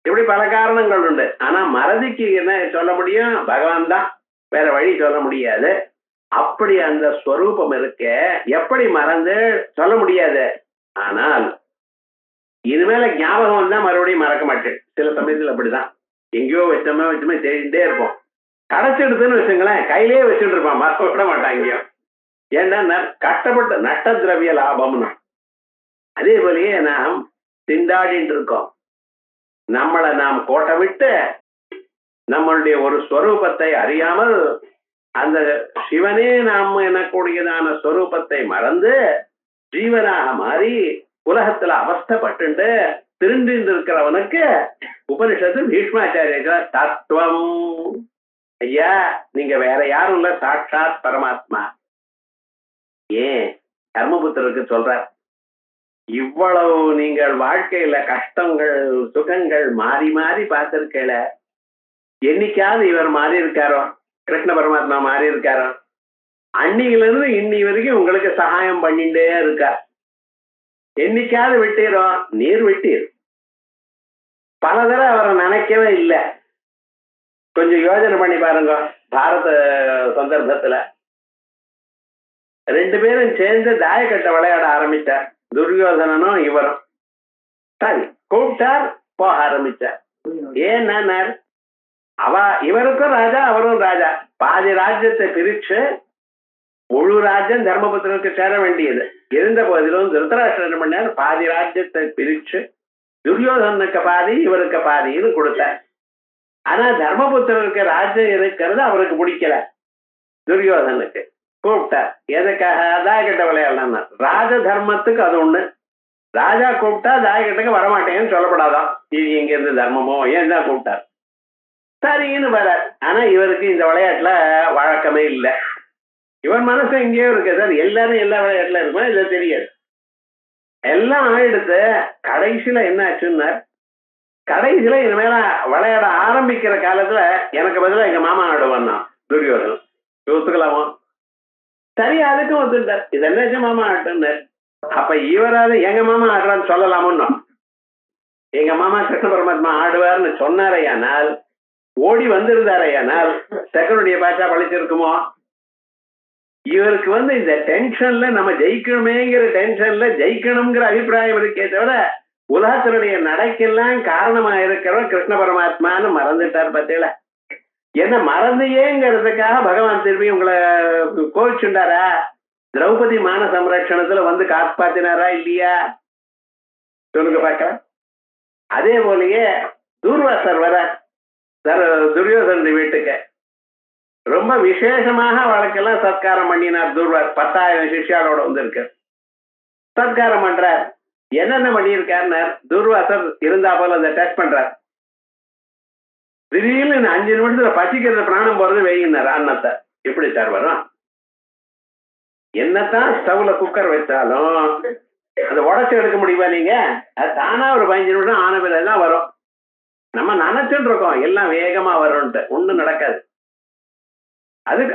இப்படி பல காரணங்கள் உண்டு. ஆனா மறதிக்கு என்ன சொல்ல முடியும்? பகவான் தான், வேற வழி சொல்ல முடியாது. அப்படி அந்த ஸ்வரூபம் இருக்க எப்படி மறந்து சொல்ல முடியாது. ஆனால் இனிமேல ஞாபகம் வந்தா மறுபடியும் மறக்க மாட்டேன். சில சமயத்துல அப்படிதான், எங்கேயோ வச்சோமே தெரிஞ்சுட்டே இருப்போம். கடைச்சிடுதுன்னு வச்சுங்களேன், கையிலேயே வச்சுட்டு இருப்பான், மறக்க விட மாட்டான் எங்கேயும். ஏன்னா கஷ்டப்பட்டு நட்ட திரவிய லாபம்னு. அதே போலயே நாம் திண்டாடிட்டு இருக்கோம். நம்மளை நாம் கோட்டை விட்டு நம்மளுடைய ஒரு ஸ்வரூபத்தை அறியாமல் அந்த சிவனே நாம் எனக்கூடியதான ஸ்வரூபத்தை மறந்து ஜீவனாக மாறி உலகத்துல அவஸ்தைப்பட்டு திருண்டு இருக்கிறவனுக்கு உபனிஷத்து பீஷ்மாச்சாரிய தத்துவம், ஐயா நீங்க வேற யாரும் இல்ல, சாட்சாத் பரமாத்மா. ஏன் தர்மபுத்திரருக்கு சொல்றார், இவ்வளவு நீங்கள் வாழ்க்கையில கஷ்டங்கள் சுகங்கள் மாறி மாறி பார்த்திருக்கல, என்னைக்காவது இவர் மாறி இருக்காரோ, கிருஷ்ண பரமாத்மா மாறி இருக்காரோ? அன்னியில இருந்து இன்னி வரைக்கும் உங்களுக்கு சகாயம் பண்ணிட்டே இருக்கார். என்னைக்காவது விட்டீரோ? நீர் விட்டீர். பல தடவை அவரை நினைக்கவே இல்லை. கொஞ்சம் யோசனை பண்ணி பாருங்க. பாரத சந்தர்ப்பத்துல 2 பேரும் சேர்ந்து தாயக்கட்டை விளையாட ஆரம்பிச்சார், துரியோதனனும் இவரும். சரி கூப்பிட்டார், போக ஆரம்பிச்சார். ஏன்னா இவருக்கும் ராஜா அவரும் ராஜா. பாதி ராஜ்யத்தை பிரிச்சு முழு ராஜ்யம் தர்மபுத்திரருக்கு சேர வேண்டியது இருந்த போதிலும் திருத்தராஷ்டிரன் பண்ணார், பாதி ராஜ்யத்தை பிரிச்சு துரியோதனுக்கு பாதி இவருக்கு பாதின்னு கொடுத்தார். ஆனா தர்மபுத்திரருக்கு ராஜ்யம் இருக்கிறது அவருக்கு பிடிக்கல. துரியோதனுக்கு கூப்பிட்டார், எதுக்காக? தாயக்கட்டை விளையாடலாம். ராஜ தர்மத்துக்கு அது ஒண்ணு. ராஜா கூப்பிட்டா தாயக்கட்டுக்கு வரமாட்டேன்னு சொல்லப்படாதான். இது எங்க இருந்து தர்மமோ, ஏன் தான் கூப்பிட்டார். சரின்னு வரார். ஆனா இவருக்கு இந்த விளையாட்டுல வழக்கமே இல்லை. இவர் மனசு எங்கேயோ இருக்கு சார். எல்லாரும் எல்லா விளையாட்டுல இருக்குமா இல்ல தெரியாது. எல்லாம் ஆயிடுத்து. கடைசியில என்ன ஆச்சுன்னா, கடைசியில இந்த மேல விளையாட ஆரம்பிக்கிற காலத்துல எனக்கு பதிலா எங்க மாமா ஆடுவான் துரியோதனன். ஒத்துக்கலாமா? சரி அதுக்கும் ஒத்துட்டார். இது என்ன மாமா ஆட்டுன்னார். அப்ப இவராது எங்க மாமா ஆடுறான்னு சொல்லலாமுன்னு, எங்க மாமா கிருஷ்ண பரமாத்மா ஆடுவார்னு சொன்னாரையானால், ஓடி வந்திருந்தாரையானால் செகனுடைய பாஷா பழிச்சிருக்குமோ? இவருக்கு இந்த டென்ஷன்ல நம்ம ஜெயிக்கணுமேங்கிற டென்ஷன்ல ஜெயிக்கணுங்கிற அபிப்பிராயம் இருக்கே தவிர உலகத்தினுடைய நடைக்கெல்லாம் காரணமா இருக்கிறவர் கிருஷ்ண பரமாத்மான்னு மறந்துட்டார். பத்தியில என்ன மறந்தையேங்கிறதுக்காக பகவான் திரும்பி உங்களை கோவிச்சுண்டாரா? திரௌபதி மான சம்ரட்சணத்துல காப்பாத்தினாரா இல்லையா? சொல்லுங்க பார்க்கலாம். அதே போலயே தூர்வாசர் வர துரியோதன வீட்டுக்கு ரொம்ப விசேஷமாக அவளுக்கெல்லாம் சத்காரம் பண்ணினார். துர்வார் 10,000 சிஷ்யாலோட வந்திருக்கு. சத்காரம் பண்றார். என்னென்ன பண்ணியிருக்காருன்னு துர்வாசர் இருந்தா போல அந்த டெஸ்ட் பண்றார். திடீர்னு 5 நிமிஷத்துல பசிக்கிறது பிராணம் போறது வெயினார். அன்னத்தை எப்படி சார் வரும்? என்னத்தான் ஸ்டவ்ல குக்கர் வச்சாலும் அதை உடச்சு எடுக்க முடியுமா நீங்க? அது தானா ஒரு 15 நிமிஷம் ஆன பிறகுதான் வரும். நம்ம நினைச்சுட்டு இருக்கோம் எல்லாம் வேகமா வரும்ட்டு, ஒண்ணும் நடக்காது.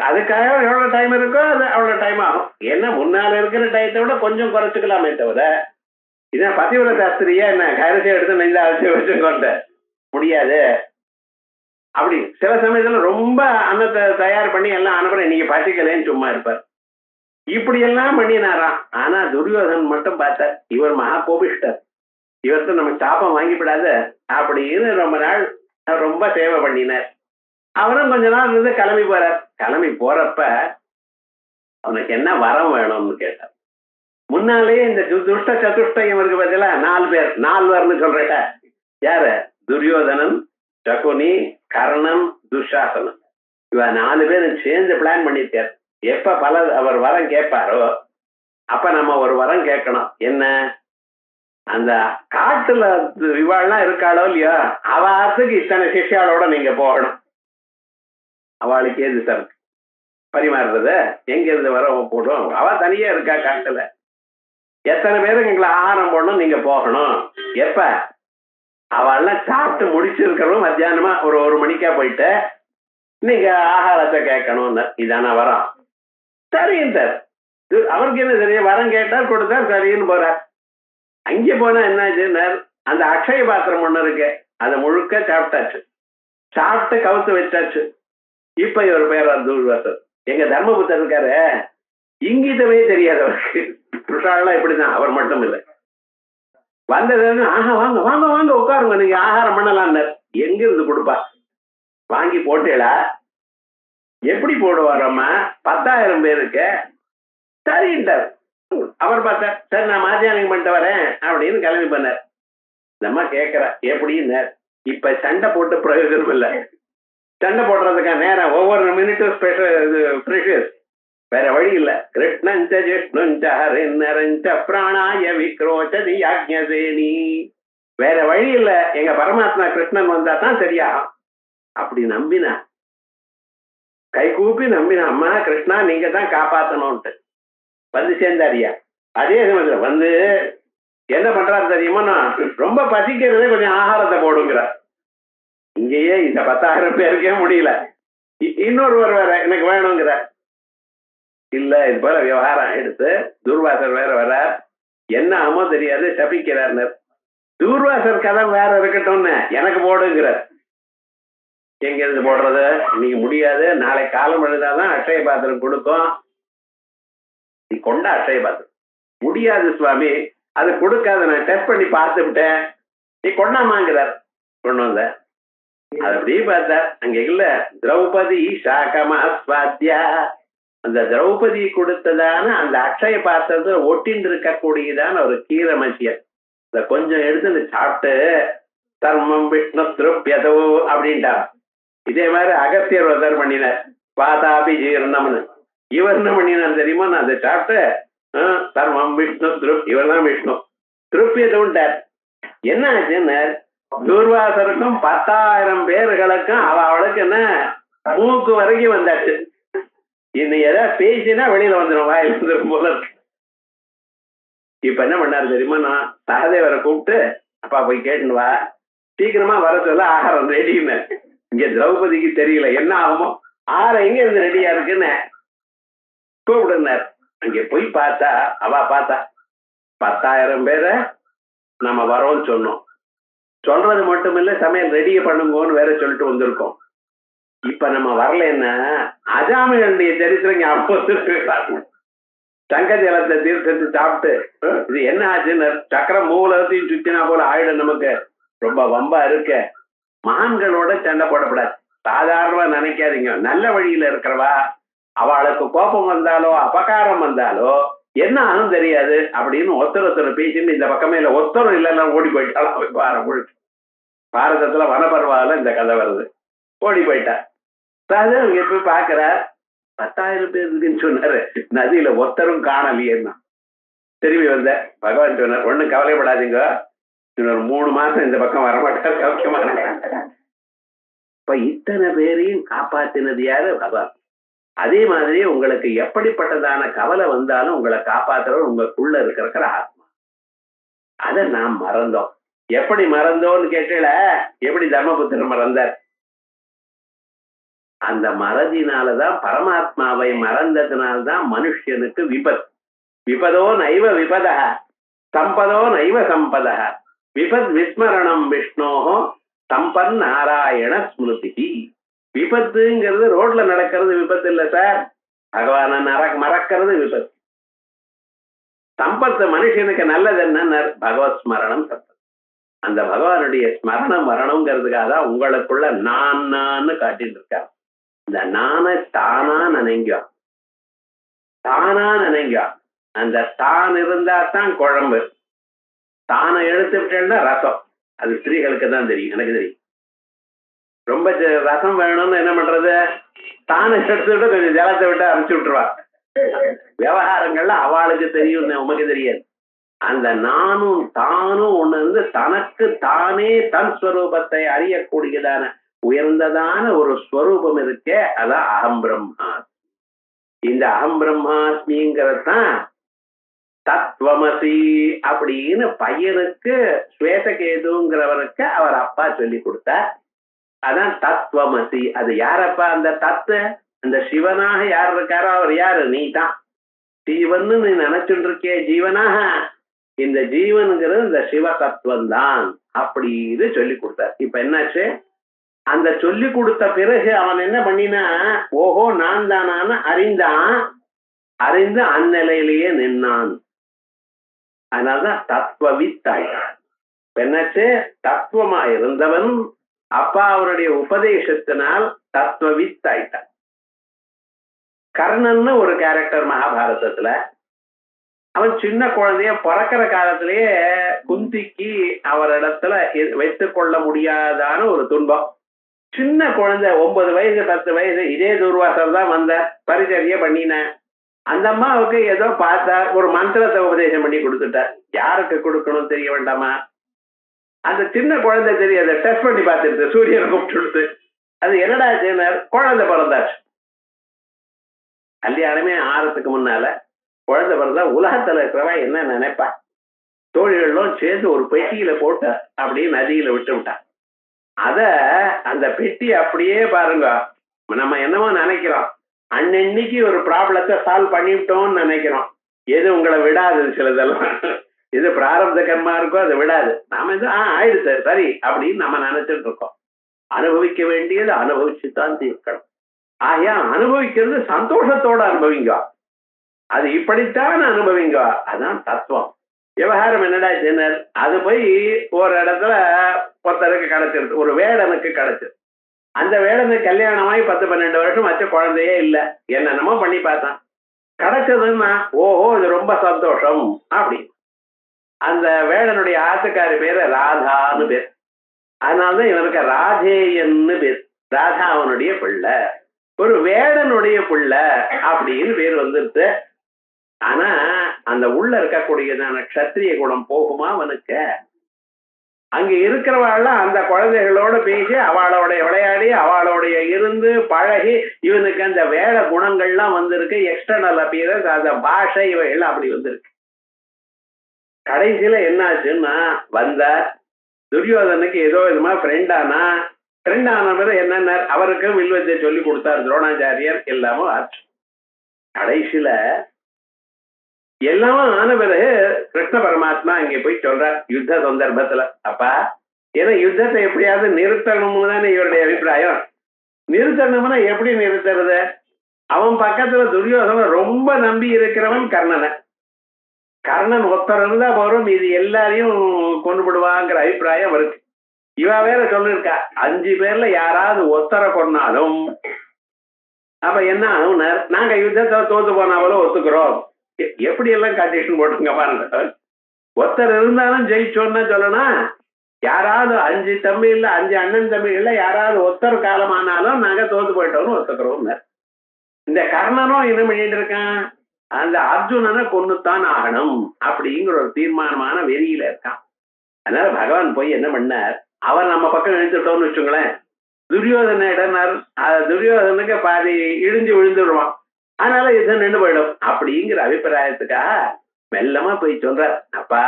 அதுக்காக எவ்வளவு டைம் இருக்கோ அது அவ்வளவு டைம் ஆகும். ஏன்னா முன்னால இருக்கிற டயத்தை விட கொஞ்சம் குறைச்சிக்கலாமே தவிர, இதான் பதிவிர சாஸ்திரியா என்ன கரிசி எடுத்து நெஞ்ச அழைச்சி வச்சுக்கொண்ட முடியாது. அப்படி சில சமயத்துல ரொம்ப அன்னத்தை தயார் பண்ணி எல்லாம் அனுப்புறேன், நீங்க பசிக்கலேன்னு சும்மா இருப்பார். இப்படி எல்லாம் பண்ணினாராம். ஆனா துரியோதனன் மட்டும் பார்த்தார், இவர் மகா கோபிஷ்டர், இவர்கிட்ட நம்ம சாப்பம் வாங்கிவிடாத அப்படின்னு ரொம்ப நாள் ரொம்ப சேவை பண்ணினார். அவரும் கொஞ்ச நாள் இருந்து கிளம்பி போறார். கிளம்பி போறப்ப அவனுக்கு என்ன வரம் வேணும்னு கேட்டார். முன்னாலேயே இந்த துஷ்ட சதுஷ்டம் இவருக்கு பதிலா 4 பேர், 4 சொல்றேன். யாரு? துரியோதனன், சகுனி, கர்ணன், துஷாசனன். இவ 4 பேரும் சேர்ந்து பிளான் பண்ணிருக்கார். எப்ப அவர் வரம் கேட்பாரோ அப்ப நம்ம ஒரு வரம் கேட்கணும். என்ன? அந்த காட்டுல இவாள்லாம் இருக்காளோ இல்லையோ, அவத்துக்கு இத்தனை சிஷ்யாளோட நீங்க போகணும். அவளுக்கு ஏது சார் பரிமாறுறது? எங்க இருந்து வர போடும்? அவ தனியா இருக்கா காட்டுல. எத்தனை பேருக்கு எங்களை ஆகாரம் போடணும், நீங்க போகணும். எப்ப? அவள்லாம் சாப்பிட்டு முடிச்சிருக்கிறோம். மத்தியானமா ஒரு 1 மணிக்கா போயிட்டு நீங்க ஆகாரத்தை கேட்கணும்னு. இதான வரம். சரின்னு சார். அவருக்கு என்ன தெரியும்? வரம் கேட்டார், கொடுத்தார், சரின்னு போறார். அங்கே போனா என்னாச்சுன்னா, அந்த அக்ஷய பாத்திரம் ஒண்ணு இருக்கு, அதை முழுக்க சாப்பிட்டாச்சு. சாப்பிட்டு கவுத்து வச்சாச்சு. இப்ப இவர் பேர் துர்வாசர். எங்க தர்மபுத்தர் இருக்காரு, இங்கிட்டவே தெரியாது அவருக்கு. ருஷாலாம் இப்படிதான். அவர் மட்டும் இல்லை, வந்தது ஆஹா வாங்க வாங்க வாங்க உட்காருங்க, நீங்க ஆகாரம் பண்ணலாம்னார். எங்க இருந்து கொடுப்பா? வாங்கி போட்டேளா? எப்படி போடுவாரம்மா? 10,000 பேருக்கு. சரின்ட்டார். அவர் பார்த்தார், சரி நான் மத்தியானம் பண்ணிட்டு வரேன் அப்படின்னு கிளம்பி பண்ணார். நம்ம கேட்கிற எப்படின்னு, இப்ப சண்டை போட்டு பிரயோஜனம் இல்லை. சண்டை போடுறதுக்கா நேரம்? ஒவ்வொரு மினிட்டும் ஸ்பெஷல், வேற வழி இல்ல. கிருஷ்ணஞ்ச ஜிஷ்ணுஞ்ச ஹரிநரஞ்ச பிராணாய விக்ரோச்சதி யாஜ்ஞசேனி. வேற வழி இல்ல, எங்க பரமாத்மா கிருஷ்ணன் வந்தா தான் சரியாகும். அப்படி நம்பினா, கை கூப்பி நம்பினா, அம்மா கிருஷ்ணா நீங்க தான் காப்பாத்தணும்ட்டு வந்து சேர்ந்தாரியா. அதே சமயத்துல வந்து என்ன பண்றாரு தெரியுமா, நான் ரொம்ப பசிக்கிறதே கொஞ்சம் ஆகாரத்தை போடுங்கிறார். இங்கேயே இந்த 10,000 பேருக்கே முடியல, இன்னொருவர் வேற எனக்கு வேணுங்கிற. இல்ல இது போல விவகாரம் எடுத்து துர்வாசர் வேற வர, என்ன ஆமோ தெரியாது தப்பிக்கிறார். துர்வாசர் கதை வேற இருக்கட்டும்னு எனக்கு போடுங்கிறார். எங்க இருந்து போடுறது, இன்னைக்கு முடியாது, நாளை காலம் எழுதாதான் அட்சய பாத்திரம் கொடுக்கும். நீ கொண்ட அட்சய பாத்திரம் முடியாது சுவாமி, அது கொடுக்காத, நான் டெஸ்ட் பண்ணி பார்த்து விட்டேன், நீ கொண்டாமாங்கிறார். கொண்டு வந்த அது அப்படியே பார்த்தார், அங்க இல்ல திரௌபதி சாகமா ஸ்வாத்யா, அந்த திரௌபதி கொடுத்ததான அந்த அட்சய பாத்திரத்தை ஒட்டின்னு இருக்கக்கூடியதான ஒரு கீரை மசியர் இத கொஞ்சம் எடுத்து சாப்பிட்டு தர்மம் விஷ்ணு திருப்யதோ அப்படின்ட்டார். இதே மாதிரி அகத்தியர் ஒருத்தர் பண்ணினார், பாதாபி ஜீர்ணம்னு. இவர் என்ன பண்ணினார் தெரியுமா, நான் அதை சாப்பிட்டு தர்மம் விஷ்ணு இவர் தான் விஷ்ணு திருப்தியதுண்டார். என்ன ஆச்சுன்னு, துர்வாசருக்கும் 10,000 பேர்களுக்கும் அவளுக்கு என்ன மூக்கு வரைக்கும் வந்தாச்சு. இன்னும் ஏதாவது பேசினா வெளியில வந்துடும், வாயில் வந்துடும் போல இருக்கு. இப்ப என்ன பண்ணாரு தெரியுமா, நான் சகதேவரை கூப்பிட்டு, அப்பா போய் கேட்டுன்னு வா, சீக்கிரமா வர சொல்ல ஆகாரம் ரெடின்னு. இங்க திரௌபதிக்கு தெரியல என்ன ஆகுமோ, ஆகாரம் எங்க இருந்து ரெடியா இருக்குன்னு கூப்பிடுனார். அங்க போய் பார்த்தா அவ பார்த்தா 10,000 பேரை நம்ம வரோம்னு சொன்னோம், சொல்றது மட்டும் இல்ல சமையல் ரெடிய பண்ணுங்கன்னு வேற சொல்லிட்டு வந்திருக்கோம். இப்ப நம்ம வரலன்னா அஜாமிகளுடைய சரித்திரம் ஞாபகம், தங்க ஜலத்தை தீர்த்தத்தை சாப்பிட்டு இது என்ன ஆச்சுன்னு சக்கரம் மூலத்தையும் சுத்தினா போல ஆயிடும், நமக்கு ரொம்ப வம்பா இருக்க. மகான்களோட சண்டை போடப்படாது, சாதாரணமா நினைக்காதீங்க. நல்ல வழியில இருக்கிறவா அவளுக்கு கோபம் வந்தாலோ அபகாரம் வந்தாலோ என்ன ஆகும் தெரியாது அப்படின்னு ஒருத்தர் பேசிட்டு இந்த பக்கமே இல்ல, ஒருத்தரும் இல்லைன்னா ஓடி போயிட்டாலும் பாரதத்துல வனப்பருவால இந்த கதை வருது, ஓடி போயிட்டா. அங்க போய் பாக்குற 10,000 பேர் இருக்குன்னு சொன்னாரு, நதியில ஒருத்தரும் காணலையேன்னா திரும்பி வந்த. பகவான் சொன்னார், ஒண்ணும் கவலைப்படாதீங்க, இன்னொரு 3 மாசம் இந்த பக்கம் வரமாட்டார், சௌக்கியமான. இப்ப இத்தனை பேரையும் காப்பாத்தினது யாரு, பகவான். அதே மாதிரி உங்களுக்கு எப்படிப்பட்டதான கவலை வந்தாலும் உங்களை காப்பாத்துறவர் உங்களுக்குள்ள இருக்கிற ஆத்மா. அதை நாம் மறந்தோம். எப்படி மறந்தோம்னு கேட்டல, எப்படி தர்மபுத்திரர் மறந்தார், அந்த மறதினாலதான், பரமாத்மாவை மறந்ததுனால்தான் மனுஷனுக்கு விபத். விபதோ நைவ விபதா சம்பதோ நைவ சம்பதா விபத் விஸ்மரணம் விஷ்ணோஹோ சம்பன் நாராயண ஸ்மிருதி. விபத்துங்கிறது ரோட்ல நடக்கிறது விபத்து இல்ல சார், பகவான மறக்கிறது விபத்து. சம்பத்து மனுஷனுக்கு நல்லது என்ன, பகவத் ஸ்மரணம் சம்பத். அந்த பகவானுடைய ஸ்மரணம் வரணுங்கிறதுக்காக தான் உங்களுக்குள்ள நான் காட்டிட்டு இருக்காரு. இந்த நான தானா நினைங்க, தானா நினைங்க. அந்த தான் இருந்தா தான் குழம்பு, தானை எடுத்துட்டேன்னா ரசம். அது ஸ்திரீகளுக்கு தான் தெரியும், எனக்கு தெரியும். ரொம்ப ரசம் வேணும்னு என்ன பண்றது, தானை எடுத்துட்டு கொஞ்சம் ஜலத்தை விட்டு அரைச்சு விட்டுருவா. விவகாரங்கள்ல அவளுக்கு தெரியும், உமக்கு தெரியாது. அந்த நானும் தானும் ஒண்ணு இருந்து தனக்கு தானே தன் ஸ்வரூபத்தை அறியக்கூடியதான உயர்ந்ததான ஒரு ஸ்வரூபம் இருக்கே, அதான் அகம் பிரம்மாஸ்மி. இந்த அகம் பிரம்மாஸ்மிங்கிறதான் தத்துவமசி அப்படின்னு பையனுக்கு ஸ்வேதகேதுங்கிறவருக்கு அவர் அப்பா சொல்லி கொடுத்தார். அதான் தத்துவமசி. அது யாரப்பா அந்த தத்து, அந்த சிவனாக யார் இருக்காரோ அவர் யாரு, நீ தான் ஜீவன்னு நீ நினைச்சுட்டு இருக்கே ஜீவனாக, இந்த ஜீவனுங்கிறது இந்த சிவ தத்துவம் தான் அப்படின்னு சொல்லி கொடுத்தார். இப்ப என்னாச்சு, அந்த சொல்லி கொடுத்த பிறகு அவன் என்ன பண்ணினா, ஓஹோ நான் தானான்னு அறிந்தான். அறிந்து அந்நிலையிலேயே நின்னான். அதனால்தான் தத்துவவித்தாயிட்டான். என்னாச்சு, தத்துவமா இருந்தவன் அப்பா அவருடைய உபதேசத்தினால் தத்துவவித்தாயிட்டான். கர்ணன்னு ஒரு கேரக்டர் மகாபாரதத்துல, அவன் சின்ன குழந்தைய பிறக்கிற காலத்திலேயே குந்திக்கு அவரிடத்துல வைத்துக் கொள்ள முடியாதான ஒரு துன்பம். சின்ன குழந்தை 9 வயசு 10 வயசு, இதே துர்வாசர் தான் வந்த பரிச்சரிய பண்ணின. அந்த அம்மாவுக்கு ஏதோ பார்த்தா ஒரு மந்திரத்தை உபதேசம் பண்ணி கொடுத்துட்டார். யாருக்கு கொடுக்கணும் தெரிய வேண்டாமா, அந்த சின்ன குழந்தை தெரியும், அதை டெஸ்ட் பண்ணி பார்த்துட்டு சூரியனை கூப்பிட்டு அது என்னடா செய்யினார், குழந்தை பிறந்தாச்சு. கல்யாணமே ஆறதுக்கு முன்னால குழந்தை பிறந்தா உலகத்துல இருக்கிறவா என்ன நினைப்பா, தோழிகளும் சேர்ந்து ஒரு பெட்டியில போட்டு அப்படியே நதியில விட்டு விட்டான். அத அந்த பெட்டி அப்படியே பாருங்க, நம்ம என்னமோ நினைக்கிறோம் அன்னன்னைக்கு ஒரு ப்ராப்ளத்தை சால்வ் பண்ணிவிட்டோம்னு நினைக்கிறோம். எது உங்களை விடாது, சிலதெல்லாம் எது பிராரப்த கர்மா இருக்கோ அதை விடாது. நாம இது ஆயிடுச்சு சரி அப்படின்னு நம்ம நினைச்சிட்டு இருக்கோம். அனுபவிக்க வேண்டியது அனுபவிச்சுதான் தீர்க்கணும். ஆகையா அனுபவிக்கிறது சந்தோஷத்தோட அனுபவிங்க, அது இப்படித்தான் அனுபவிங்க, அதான் தத்துவம். விவகாரம் என்னடா சின்னர், அது போய் ஒரு இடத்துல ஒருத்தருக்கு கிடைச்சிருது, ஒரு வேடனுக்கு கிடைச்சிரு. அந்த வேடனுக்கு கல்யாணமாயி 10-12 வருஷம் வச்ச குழந்தையே இல்லை, என்னென்னமோ பண்ணி பார்த்தான், கிடைச்சதுன்னா ஓஹோ இது ரொம்ப சந்தோஷம் அப்படி. அந்த வேடனுடைய ஆத்துக்காரி பேரு ராதான்னு பேர், அதனாலதான் இவனுக்கு ராதேயன்னு பேர். ராதா அவனுடைய பிள்ளை, ஒரு வேடனுடைய பிள்ளை அப்படின்னு பேர் வந்துருச்சு. ஆனா அந்த உள்ள இருக்கக்கூடியதான க்ஷத்திரிய குணம் போகுமா அவனுக்கு? அங்க இருக்கிறவாள்லாம் அந்த குழந்தைகளோட பேசி அவளோட விளையாடி அவளோடைய இருந்து பழகி இவனுக்கு அந்த வேட குணங்கள்லாம் வந்திருக்கு. எக்ஸ்டர்னல் அப்பியரன்ஸ், அந்த பாஷை இவைகள் அப்படி வந்திருக்கு. கடைசியில என்னாச்சுன்னா வந்த துரியோதனுக்கு ஏதோ இதுமா ஃப்ரெண்ட் ஆன பிறகு என்னன்னா அவருக்கு வில்வத்தை சொல்லி கொடுத்தார் துரோணாச்சாரியர், எல்லாமும் ஆச்சு. கடைசியில எல்லாம் ஆன பிறகு கிருஷ்ண பரமாத்மா அங்கே போய் சொல்றார் யுத்த சந்தர்ப்பத்துல, அப்பா ஏன்னா யுத்தத்தை எப்படியாவது நிறுத்தணும்னு தானே இவருடைய அபிப்பிராயம். நிறுத்தணும்னா எப்படி நிறுத்துறது? அவன் பக்கத்துல துரியோதனன் ரொம்ப நம்பி இருக்கிறவன் கர்ணனை. கர்ணன் ஒருத்தர் இருந்தா போறோம், இது எல்லாரையும் கொண்டு விடுவாங்கிற அபிப்பிராயம் இருக்கு. இவ வேற சொல்லிருக்கா 5 பேர்ல யாராவது ஒத்தரை கொண்டாலும் அப்ப என்ன ஆகுனர், நாங்க யுத்தத்தை தோத்து போனாலும் ஒத்துக்கிறோம். எப்படி எல்லாம் கண்டிஷன் போட்டுங்க பாருங்க. ஒருத்தர் இருந்தாலும் ஜெயிச்சோன்னா சொல்லணும், யாராவது 5 தம்பி இல்ல 5 அண்ணன் தம்பி இல்ல யாராவது ஒருத்தர் காலமானாலும் நாங்க தோத்து போயிட்டோம்னு ஒத்துக்கிறோம். இந்த கர்ணனும் என்ன பண்ணிட்டு இருக்கான், அந்த அர்ஜுனனை கொன்னுத்தான் ஆகணும் அப்படிங்கிற ஒரு தீர்மானமான வெறியில இருக்கான். அதனால பகவான் போய் என்ன பண்ணார், அவர் நம்ம பக்கம் இழுத்துட்டோம்னு வச்சுங்களேன், துரியோதன இடனார் துரியோதனுக்கு பாதி இடிஞ்சு விழுந்துடுவான், அதனால யுத்தம் நின்று போயிடும் அப்படிங்கிற அபிப்பிராயத்துக்காக மெல்லமா போய் சொல்ற, அப்பா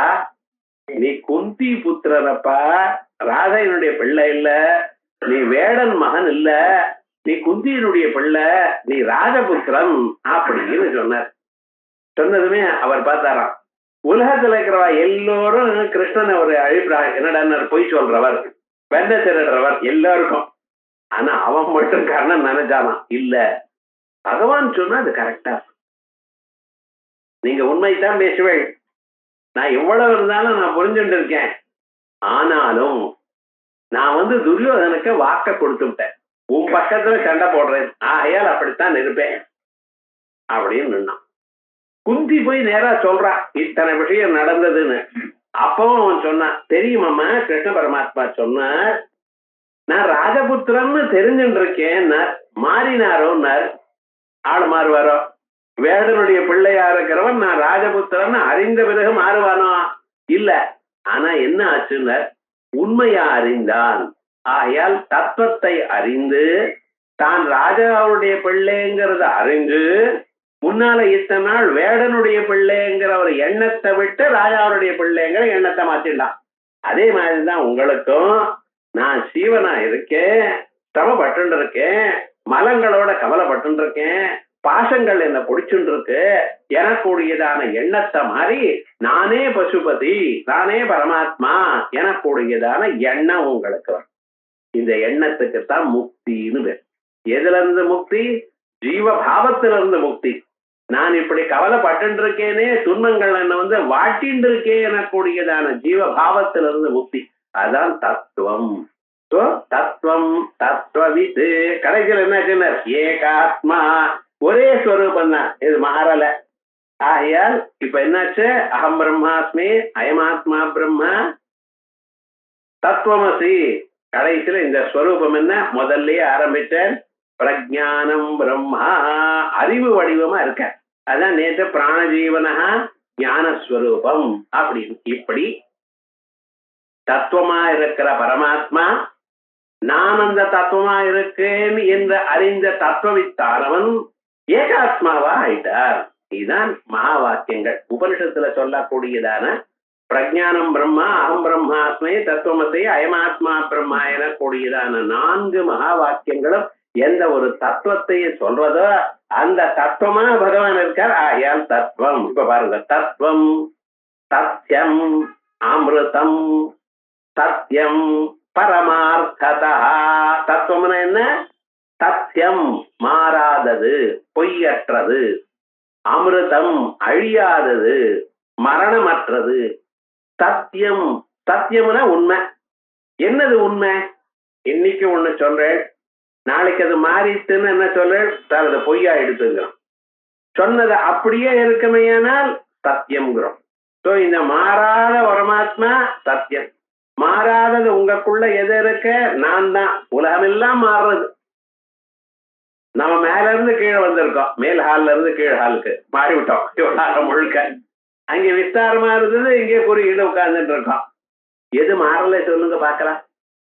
நீ குந்தி புத்திரனப்பா, ராதையனுடைய பிள்ளை இல்ல, நீ வேடன் மகன் இல்ல, நீ குந்தியினுடைய பிள்ளை, நீ ராஜபுத்திரன் அப்படின்னு சொன்னார். சொன்னதுமே அவர் பார்த்தாராம், உலகத்துல இருக்கிறவா எல்லோரும் கிருஷ்ணன் ஒரு அபிப்பிராயம் என்னடா பொய் சொல்றவர் வெண்ண திருடுறவர் எல்லாருக்கும். ஆனா அவன் மட்டும் கர்ணன் நினைச்சானா இல்ல, பகவான் சொன்னா அது கரெக்டா, நீங்க உண்மைத்தான் பேசுவேன், நான் எவ்வளவு இருந்தாலும் நான் புரிஞ்சுட்டு இருக்கேன், ஆனாலும் நான் துரியோதனுக்கு வாக்க கொடுத்து விட்டேன், உன் பக்கத்துல சண்டை போடுறேன், ஆகையால் அப்படித்தான் இருப்பேன் அப்படின்னு நின்னான். குந்தி போய் நேரா சொல்றா இத்தனை விஷயம் நடந்ததுன்னு. அப்பவும் அவன் சொன்னான், தெரியுமாம்மா கிருஷ்ண பரமாத்மா சொன்னார், நான் ராஜபுத்திரன்னு தெரிஞ்சுட்டு இருக்கேன், மாறினாரோன்னார். ஆள் மாறுவாரோ? வேடனுடைய பிள்ளையா இருக்கிறவன் நான் ராஜபுத்திரன்னு அறிந்த பிறகு மாறுவானோ? இல்ல. ஆனா என்ன ஆச்சுன்னா உண்மையா அறிந்தான். ஆகையால் தத்துவத்தை அறிந்து தான் ராஜாவுடைய பிள்ளைங்கிறத அறிஞ்சு முன்னால இத்தனை நாள் வேடனுடைய பிள்ளைங்கிற ஒரு எண்ணத்தை விட்டு ராஜாவுடைய பிள்ளைங்கிற எண்ணத்தை மாத்திடலாம். அதே மாதிரிதான் உங்களுக்கும், நான் சீவனா இருக்கேன், சிரமப்பட்டு இருக்கேன், மலங்களோட கவலைப்பட்டு இருக்கேன், பாசங்கள் என்ன பிடிச்சுட்டு இருக்கு, எனக்கூடியதான எண்ணத்தை மாறி நானே பசுபதி நானே பரமாத்மா எனக்கூடியதான எண்ணம் உங்களுக்கு வரும். இந்த எண்ணத்துக்குத்தான் முக்தின்னு பேர். எதுல இருந்து முக்தி? ஜீவபாவத்திலிருந்து முக்தி. நான் இப்படி கவலைப்பட்டு இருக்கேனே, துன்பங்கள் என்ன வாட்டின்னு இருக்கேன் எனக்கூடியதான ஜீவபாவத்திலிருந்து முக்தி. அதான் தத்துவம். தத்துவம் தத்துவவித்து கடைசியில் என்ன, ஏகாத்மா ஒரே ஸ்வரூபம் தான், இது மாறல. ஆகையால் இப்ப என்னாச்சு, அகம் பிரம்மாஸ்மி அயமாத்மா பிரம்மா தத்துவமசி. கடைசியில இந்த ஸ்வரூபம் என்ன, முதல்லயே ஆரம்பிச்சேன், பிரஜானம் பிரம்மா, அறிவு வடிவமா இருக்க. அதான் நேற்று பிராணஜீவனா ஞானஸ்வரூபம் அப்படின்னு. இப்படி தத்துவமா இருக்கிற பரமாத்மா நான் அந்த தத்துவமா இருக்கேன் என்று அறிந்த தத்துவவித்தானவன் ஏகாத்மாவா ஆயிட்டார். இதுதான் மகா வாக்கியங்கள். உபனிஷத்துல சொல்லக்கூடியதான பிரஜானம் பிரம்மா அகம் பிரம்மாஸ்மை தத்துவமத்தை அயமாத்மா பிரம்மா என கூடியதான 4 மகா வாக்கியங்களும் எந்த ஒரு தத்துவத்தை சொல்றதோ அந்த தத்துவமா பகவான் இருக்கார். ஆயால் தத்துவம். இப்ப பாருங்க, தத்துவம், சத்தியம், அமிர்தம், சத்தியம், பரமார்த்ததா. தத்துவம்னா என்ன? சத்தியம், மாறாதது, பொய்யற்றது. அமிர்தம், அழியாதது, மரணமற்றது. சத்தியம், சத்தியம்னா உண்மை. என்னது உண்மை? இன்னைக்கு ஒண்ணு சொல்றேன், நாளைக்கு அது மாறிட்டுன்னு என்ன சொல்றேன், சார் அது பொய்யா எடுத்துக்கிறோம். சொன்னது அப்படியே இருக்குமையானால் சத்தியம்ங்கிறோம். சோ இந்த மாறாத பரமாத்மா சத்தியம். மாறாதது உங்களுக்குள்ள எது இருக்க? நான் தான். உலகமெல்லாம் மாறுறது. நம்ம மேல இருந்து கீழே வந்திருக்கோம், மேல் ஹால்ல இருந்து கீழ் ஹாலுக்கு மாறிவிட்டோம். உலகம் முழுக்க அங்கே விஸ்தாரமா இருந்தது, இங்கே குறியீடு உட்கார்ந்துட்டு இருக்கோம். எது மாறல சொல்லுங்க பார்க்கலாம்.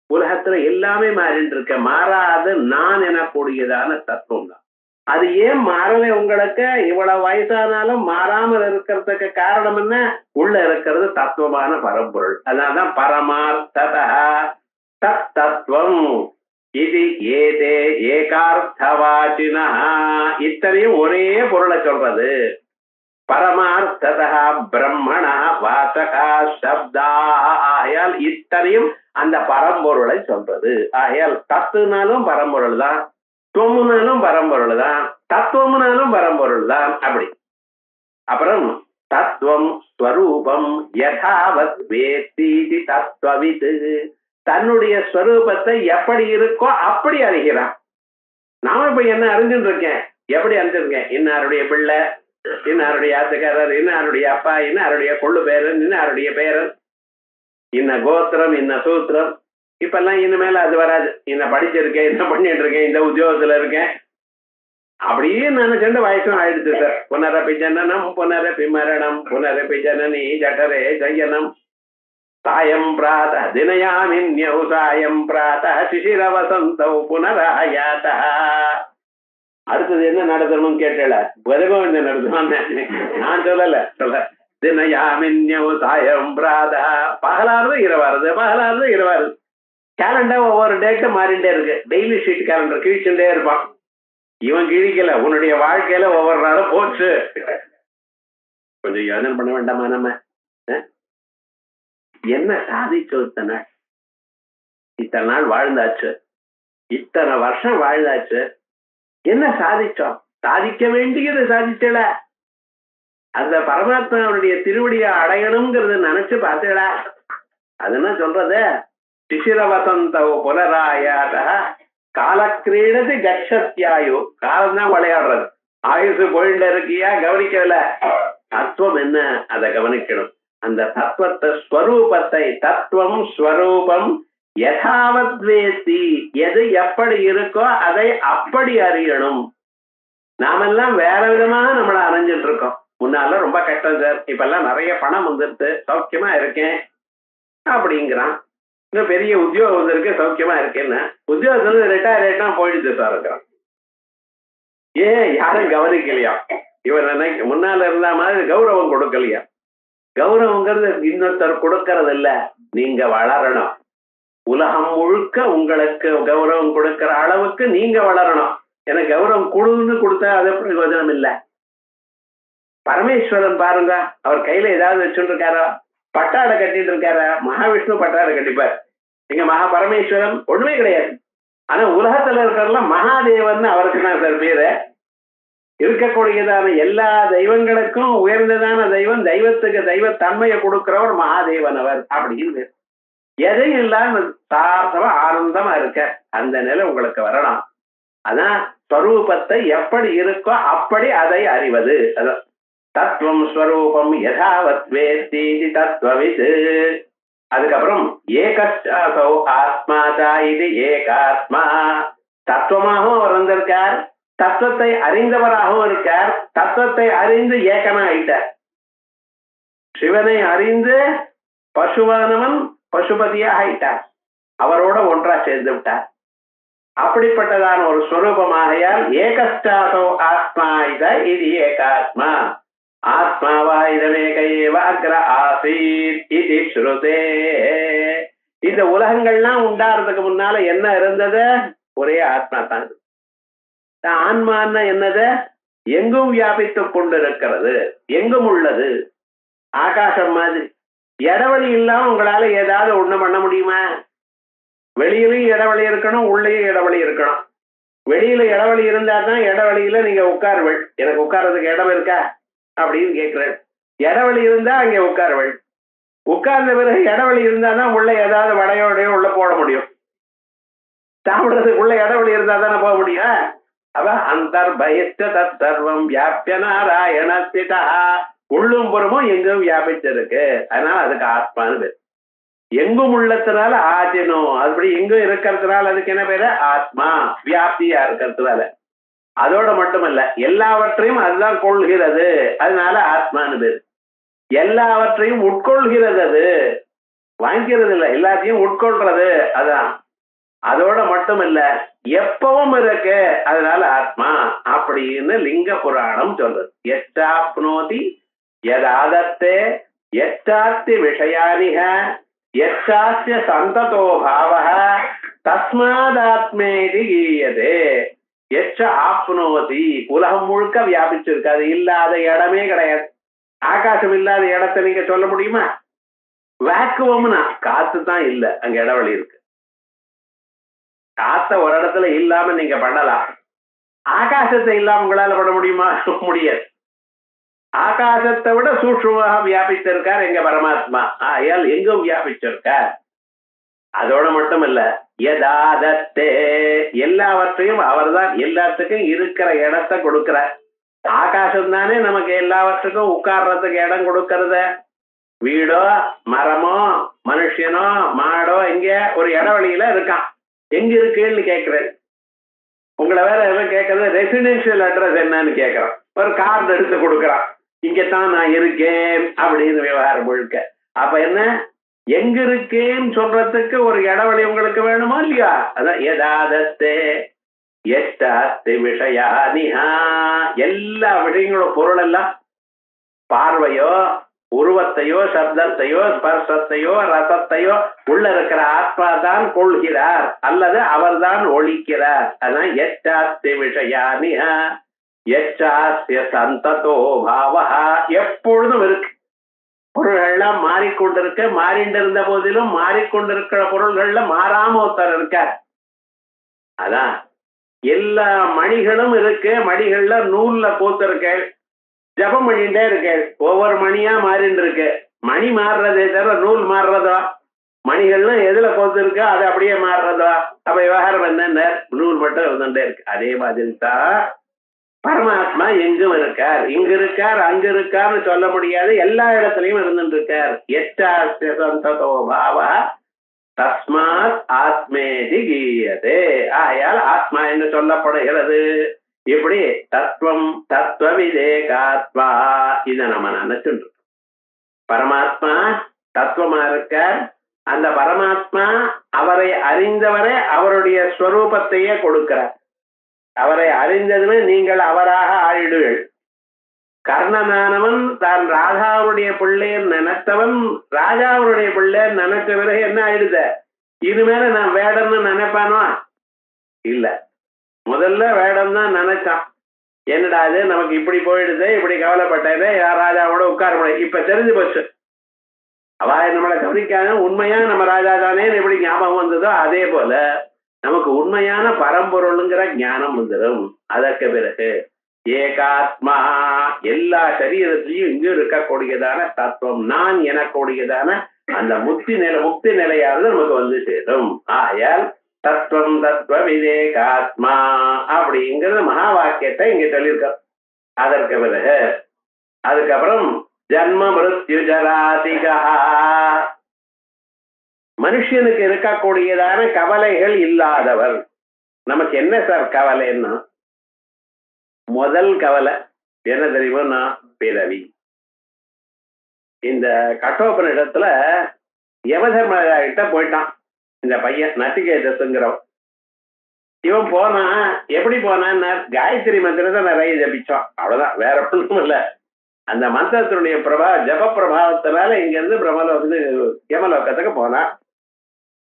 உலகத்துல எல்லாமே மாறிட்டு இருக்க. மாறாது நான் எனக்கூடியதான தத்துவம் தான். அது ஏன் மாறல உங்களுக்கு? இவ்வளவு வயசானாலும் மாறாமல் இருக்கிறதுக்கு காரணம் என்ன? உள்ள இருக்கிறது தத்துவமான பரம்பொருள். அதனால்தான் பரமார்த்ததா தத்துவம் இது ஏதே ஏகார்த்தவாச்சினா. இத்தனையும் ஒரே பொருளை சொல்றது. பரமார்த்ததா பிரம்மணா வாசகா சப்தா. ஆகையால் இத்தனையும் அந்த பரம்பொருளை சொல்றது. ஆகையால் தத்துனாலும் பரம்பொருள் தான், துவமுனாலும் பரம்பொருள் தான், தத்துவம்னாலும் பரம்பொருள் தான். அப்படி அப்புறம் தத்துவம் ஸ்வரூபம் யதாவத் வேத்தி தத்துவவித். தன்னுடைய ஸ்வரூபத்தை எப்படி இருக்கோ அப்படி அறிகிறான். நாம இப்ப என்ன அறிஞ்சுட்டு இருக்கேன்? எப்படி அறிஞ்சிருக்கேன்? இன்னாருடைய பிள்ளை, இன்னாருடைய ஆத்துக்காரர், இன்னாருடைய அப்பா, இன்னாருடைய கொள்ளு பேரன், இன்னாருடைய பேரன், இன்ன கோத்திரம், இன்ன சூத்திரம். இப்பெல்லாம் இனிமேல அது வராது. இன்ன படிச்சிருக்கேன், என்ன பண்ணிட்டு இருக்கேன், இந்த உத்தியோகத்துல இருக்கேன் அப்படியே நினைச்சுட்டு வயசும் ஆயிடுச்சு சார். புனரப்பி ஜனனம் புனரப்பி மரணம் புனரப்பி ஜனனி ஜடரே ஜயனம் சாயம் பிராத தினயாமின்யௌ சாயம் பிராத சிசிர வசந்தௌ புனராயாத. அடுத்தது என்ன நடத்தணும்னு கேட்டல, பகவான் நடத்தணும். நான் சொல்ல தினயாமின்யௌ சாயம் பிராத. பகலாறுது இரவாருது, பகலாறுது இரவாருது. கேலண்டர் ஒவ்வொரு டேட்டும் மாறிண்டே இருக்கு. டெய்லி ஷீட் கேலண்டர் கிழிச்சுட்டே இருப்பான். இவன் கிழிக்கல, உன்னுடைய வாழ்க்கையில ஒவ்வொரு நாளும் போச்சு. கொஞ்சம் யோசனை பண்ண வேண்டாமா? நம்ம என்ன சாதிச்சோம்? இத்தனை நாள் வாழ்ந்தாச்சு, இத்தனை வருஷம் வாழ்ந்தாச்சு, என்ன சாதிச்சோம்? சாதிக்க வேண்டியது சாதிச்சல. அந்த பரமாத்மாவுடைய திருவடியை அடையணுங்கிறது நினைச்சு பார்த்தடா. அதுன்னா சொல்றது சிசிர வசந்த புனராயாத காலக்கிரீடது கட்சத்யாயு. காலம்தான் விளையாடுறது. ஆயுசு போயிட்டு இருக்கியா, கவனிக்கல. தத்துவம் என்ன, அதை கவனிக்கணும். அந்த தத்துவத்தை ஸ்வரூபத்தை, தத்துவம் ஸ்வரூபம் யதாவத் வேத்தி, எது எப்படி இருக்கோ அதை அப்படி அறியணும். நாமெல்லாம் வேற விதமா நம்மள அறிஞ்சிட்டு இருக்கோம். முன்னால ரொம்ப கஷ்டம் சார், இப்ப எல்லாம் நிறைய பணம் வந்துருது, சௌக்கியமா இருக்கேன் அப்படிங்கிறான். இன்னும் பெரிய உத்தியோகம் வந்திருக்கு, சௌக்கியமா இருக்கேன்னு. உத்தியோகத்துல ரிட்டையர் ஆயிட்டா போயிடுச்சு சார் இருக்கிறான். ஏன் யாரும் கவனிக்கலையா? இவர் முன்னால இருந்த மாதிரி கௌரவம் கொடுக்கலையா? கௌரவங்கிறது இன்னொருத்தர் கொடுக்கறது இல்ல, நீங்க வளரணும். உலகம் முழுக்க உங்களுக்கு கௌரவம் கொடுக்கிற அளவுக்கு நீங்க வளரணும். எனக்கு கௌரவம் கொடுன்னு கொடுத்தா அது பிரயோஜனம் இல்லை. பரமேஸ்வரன் பாருங்க, அவர் கையில ஏதாவது வச்சுட்டு இருக்காரா? பட்டாடை கட்டிட்டு இருக்காரா? மகாவிஷ்ணு பட்டாடை கட்டிப்பார். எங்க மகா பரமேஸ்வரன் ஒண்ணுமே கிடையாது. ஆனா உலகத்துல இருக்கிறதெல்லாம் மகாதேவன் அவருக்கு தான் சார் பேரு. இருக்கக்கூடியதான எல்லா தெய்வங்களுக்கும் உயர்ந்ததான தெய்வம், தெய்வத்துக்கு தெய்வத்தன்மையை கொடுக்கிறவர் மகாதேவன் அவர் அப்படின்னு. எதையும் இல்லாம சார்த்தமா ஆனந்தமா இருக்க அந்த நிலை உங்களுக்கு வரலாம். அதான் ஸ்வரூபத்தை எப்படி இருக்கோ அப்படி அதை அறிவது. தத்துவம் ஸ்வரூபம் யதாவத் வேத்தி தத்துவவித். அதுக்கப்புறம் ஏகஸ்சௌ ஆத்மாதா இது ஏகாத்மா. தத்துவமாகவும் அவர் வந்திருக்கார், தத்துவத்தை அறிந்தவராகவும் இருக்கார். தத்துவத்தை அறிந்து ஏகனா ஆயிட்டார். சிவனை அறிந்து பசுவானவன் பசுபதியா ஆயிட்டார், அவரோட ஒன்றா சேர்ந்து விட்டார். அப்படிப்பட்டதான ஒரு ஸ்வரூபமாகையால் ஏகஸ்டாசோ ஆத்மா இது ஏகாத்மா ஆத்மாவா இதமேகையேவ அக்ர ஆசீத் இது ஸ்ருதே. இந்த உலகங்கள்லாம் உண்டாறதுக்கு முன்னால என்ன இருந்தது? ஒரே ஆத்மா தான். ஆன்மான்னா என்னது? எங்கும் வியாபித்துக் கொண்டிருக்கிறது, எங்கும் உள்ளது. ஆகாசம் மாதிரி இடவெளி இல்லாம உங்களால ஏதாவது ஒண்ணு பண்ண முடியுமா? வெளியிலயும் இடவெளி இருக்கணும், உள்ளேயும் இடவெளி இருக்கணும். வெளியில இடவெளி இருந்தா தான் இடவெளியில நீங்க உட்காருவள். எனக்கு உட்கார்றதுக்கு இடம் இருக்கா அப்படின்னு கேட்கிறேன். இடவெளி இருந்தா அங்க உட்காருவள். உட்கார்ந்த பிறகு இடவெளி இருந்தா தான் உள்ள ஏதாவது வடையோடையோ உள்ள போட முடியும். சாப்பிடுறதுக்கு உள்ள இடவெளி இருந்தா தானே போக முடியும். அவ அந்தர்பயத்த தர்வம் வியாபிய நாராயணஸ்திதா, உள்ளும் புறமும் எங்கும் வியாபிச்சிருக்கு. அதனால அதுக்கு ஆத்மானு பேர். எங்கும் உள்ளதுனால ஆதினோ, அப்படி எங்கும் இருக்கிறதுனால அதுக்கு என்ன பேரு? ஆத்மா. வியாப்தியா இருக்கிறதுனால. அதோட மட்டுமல்ல, எல்லாவற்றையும் அதுதான் கொள்கிறது, அதனால ஆத்மானு பேரு. எல்லாவற்றையும் உட்கொள்கிறது, அது வாங்கிக்கிறது இல்லை, எல்லாத்தையும் உட்கொள்றது, அதான். அதோட மட்டுமல்ல, எப்பவும் இருக்கு, அதனால ஆத்மா அப்படின்னு லிங்க புராணம் சொல்றது. எச்சாப்னோதி யதாதத்தே எச்சாஸ்தி விஷயானிக எச்சாஸ்ய சந்ததோ பாவஹ தஸ்மாதாத்மேதி கீயதே. எச்ச ஆப்னோதி, உலகம் முழுக்க வியாபிச்சிருக்கு, அது இல்லாத இடமே கிடையாது. ஆகாசம் இல்லாத இடத்தை நீங்க சொல்ல முடியுமா? வேக்குவம்னா காத்து தான் இல்ல, அங்க இடவெளி இருக்கு. காத்த ஒரு இடத்துல இல்லாம நீங்க பண்ணலாம், ஆகாசத்தை இல்லாம உங்களால பண்ண முடியுமா? முடியாது. ஆகாசத்தை விட சூட்சுமாக வியாபிச்சிருக்கார் எங்க பரமாத்மா. ஆயால் எங்கும் வியாபிச்சிருக்கார். அதோட மட்டும் இல்ல, யதாதத்தே, எல்லாவற்றையும் அவர்தான் எல்லாத்துக்கும் இருக்கிற இடத்தை கொடுக்கிறார். ஆகாசம் தானே நமக்கு எல்லாவற்றுக்கும் உட்கார்றதுக்கு இடம் கொடுக்கறது. வீடோ மரமோ மனுஷனோ மாடோ இங்க ஒரு இடவெளியில இருக்கான். எங்க இருக்குன்னு கேட்கிறேன். உங்களை வேற எதுவும் கேட்கறது, ரெசிடென்சியல் அட்ரஸ் என்னன்னு கேட்கறான். ஒரு கார்டு எடுத்து கொடுக்கறான், இங்கத்தான் நான் இருக்கேன் அப்படின்னு விவகாரம் முழுக்க. அப்ப என்ன, எங்க இருக்கேன்னு சொல்றதுக்கு ஒரு இடவெளி உங்களுக்கு வேணுமா இல்லையா? அதான் யதாதத்தே எஷ்டாஸ்தி விஷயானிஹா, எல்லா விஷயங்களும் பொருள் எல்லாம் பார்வையோ உருவத்தையோ சப்தத்தையோ ஸ்பர்சத்தையோ ரசத்தையோ உள்ள இருக்கிற ஆத்மா தான் கொள்கிறார், அல்லது அவர் தான் ஒழிக்கிறார். அதான் எச்சாஸ்தி விஷயானிஹ எச்சாஸ்ய சந்ததோ பாவஹா, எப்பொழுதும் இருக்கு. பொருள்கள்லாம் மாறிக்கொண்டிருக்க, மாறிண்டு இருந்த போதிலும் மாறிக்கொண்டிருக்கிற பொருள்கள்ல மாறாம ஒருத்தர் இருக்கார். அதான் எல்லா மணிகளும் இருக்கு, மணிகள்ல நூல்ல கோத்திருக்க, ஜபம் பண்ணிட்டே இருக்க, ஒவ்வொரு மணியா மாறிட்டு இருக்கு. மணி மாறுறதே தவிர நூல் மாறுறதா? மணிகள்லாம் எதுல கோத்து இருக்கோ அது அப்படியே மாறுறதா? அப்ப விவகாரம் என்ன, நூல் மட்டும் இருந்துட்டே இருக்கு. அதே மாதிரி தான் பரமாத்மா எங்கும் இருக்கார், இங்க இருக்கார் அங்க இருக்கார்னு சொல்ல முடியாது, எல்லா இடத்துலயும் இருந்துட்டு இருக்கார். எச்சாஸ்ய சந்ததோ பாவா தஸ்மாத் ஆத்மேதி கீயதே, ஆயால் ஆத்மா என்று சொல்லப்படுகிறது. இப்படி தத்துவம் தத்துவ விதேகாத்மா, இதை நம்ம நினைச்சுட்டு பரமாத்மா தத்துவமா இருக்கார். அந்த பரமாத்மா அவரை அறிந்தவரை அவருடைய ஸ்வரூபத்தையே கொடுக்கிறார். அவரை அறிந்ததுமே நீங்கள் அவராக ஆயிடுவீர்கள். கர்ணனானவன் தான் ராஜாவுடைய பிள்ளைன்னு நினைத்தவன் ராஜாவுடைய பிள்ளைன்னு நினைச்ச பிறகு என்ன ஆயிடுத, இனிமேல நான் வேடம்னு நினைப்பானோ? இல்ல, முதல்ல வேடம் தான் நினைச்சான். என்னடா அது நமக்கு இப்படி போயிடுது, இப்படி கவலைப்பட்டது, ராஜாவோட உட்கார முடியாது. இப்ப தெரிஞ்சு போச்சு, அவ நம்மளை கவனிக்காத, உண்மையா நம்ம ராஜா தானே எப்படி ஞாபகம் வந்ததோ அதே போல நமக்கு உண்மையான பரம்பொருளுங்கிற ஞானம் வந்துடும். அதற்கு பிறகு ஏகாத்மா, எல்லா சரீரத்திலையும் இங்கு இருக்கக்கூடியதான தத்துவம், நான் எனக்கூடியதான அந்த முக்தி நிலையாவது நமக்கு வந்து சேரும். ஆயால் தத்துவம் தத்துவ விவேகாத்மா அப்படிங்கிறது மகா வாக்கியத்தை இங்க சொல்லியிருக்கோம். அதற்கு பிறகு அதுக்கப்புறம் ஜன்ம மிருத்யு ஜராதிகா, மனுஷனுக்கு இருக்கக்கூடியதான கவலைகள் இல்லாதவர். நமக்கு என்ன சார் கவலைன்னா, முதல் கவலை என்ன தெரியுமா? பிறவி. இந்த கட்டோபனிடத்துல யமதர்மராஜா கிட்ட போயிட்டான் இந்த பையன் நச்சிகேதஸ்ங்கிறவன். இவன் போனா எப்படி போனான்னு காயத்ரி மந்திரத்தை நிறைய ஜபிச்சான். அவ்வளவுதான், வேற ஒன்றும் இல்லை. அந்த மந்திரத்தினுடைய ஜப பிரபாவத்தினால இங்க இருந்து பிரம்மலோகத்து யமலோகத்துக்கு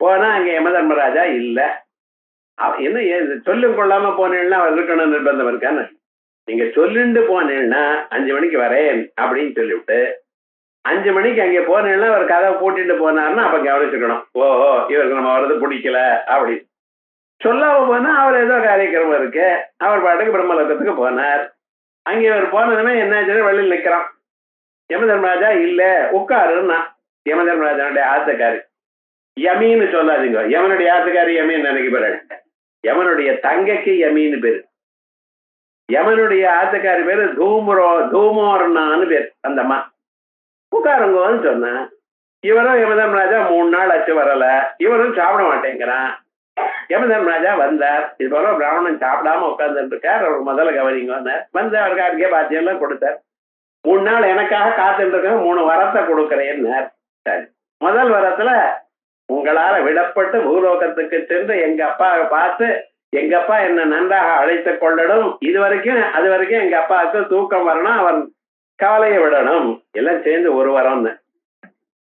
போனா அங்க யமதர்மராஜா இல்ல. என்ன சொல்லும் கொள்ளாம போனேன்னா அவர் இருக்கணும் நிர்பந்தம் இருக்கான்னு. நீங்க சொல்லிண்டு போனேன்னா 5 மணிக்கு வரேன் அப்படின்னு சொல்லிவிட்டு 5 மணிக்கு அங்கே போனேன்னா அவர் கதவை பூட்டிட்டு போனார்னா அப்ப கவனிச்சுக்கணும், ஓஹோ இவருக்கு நம்ம வர்றது பிடிக்கல அப்படின்னு. சொல்லாம போனா அவர் ஏதோ காரியக்கிரமம் இருக்கு, அவர் பாட்டுக்கு பிரம்மலோகத்துக்கு போனார். அங்கே அவர் போனதுன்னா என்ன வெளியில் நிக்கிறான். யமதர்மராஜா இல்ல உட்காருன்னா. யமதர்மராஜனுடைய ஆத்துக்காரி யமின்னு சொல்லாதீங்க, யமனுடைய ஆத்துக்காரி யமின்னு நினைக்க போறாரு. யமனுடைய தங்கைக்கு யமின்னு பேரு. யமனுடைய ஆத்துக்காரி பேரு தூமோர்னான்னு பேர். அந்த அம்மா உட்காருங்கன்னு சொன்ன. இவரும் யமதர்மராஜா 3 நாள் ஆச்சு வரல. இவரும் சாப்பிட மாட்டேங்கிறான். யமதர்மராஜா வந்தார். இது போல பிராமணன் சாப்பிடாம உட்கார்ந்துட்டு இருக்கார். அவர் முதல்ல கவனிங்க வந்து அவருக்கு அருகே பாத்தியம் எல்லாம் கொடுத்தார். 3 நாள் எனக்காக காத்துட்டு இருக்க, 3 வரத்தை கொடுக்கறேன்னார். சரி, முதல் வரத்துல உங்களால விடப்பட்டு பூலோகத்துக்கு சென்று எங்க அப்பாவை பார்த்து எங்க அப்பா என்ன நன்றாக அழைத்துக் கொள்ளணும், அது வரைக்கும் எங்க அப்பாவுக்கு தூக்கம் வரணும், அவன் கவலையை விடணும், எல்லாம் சேர்ந்து ஒரு வரம்னு.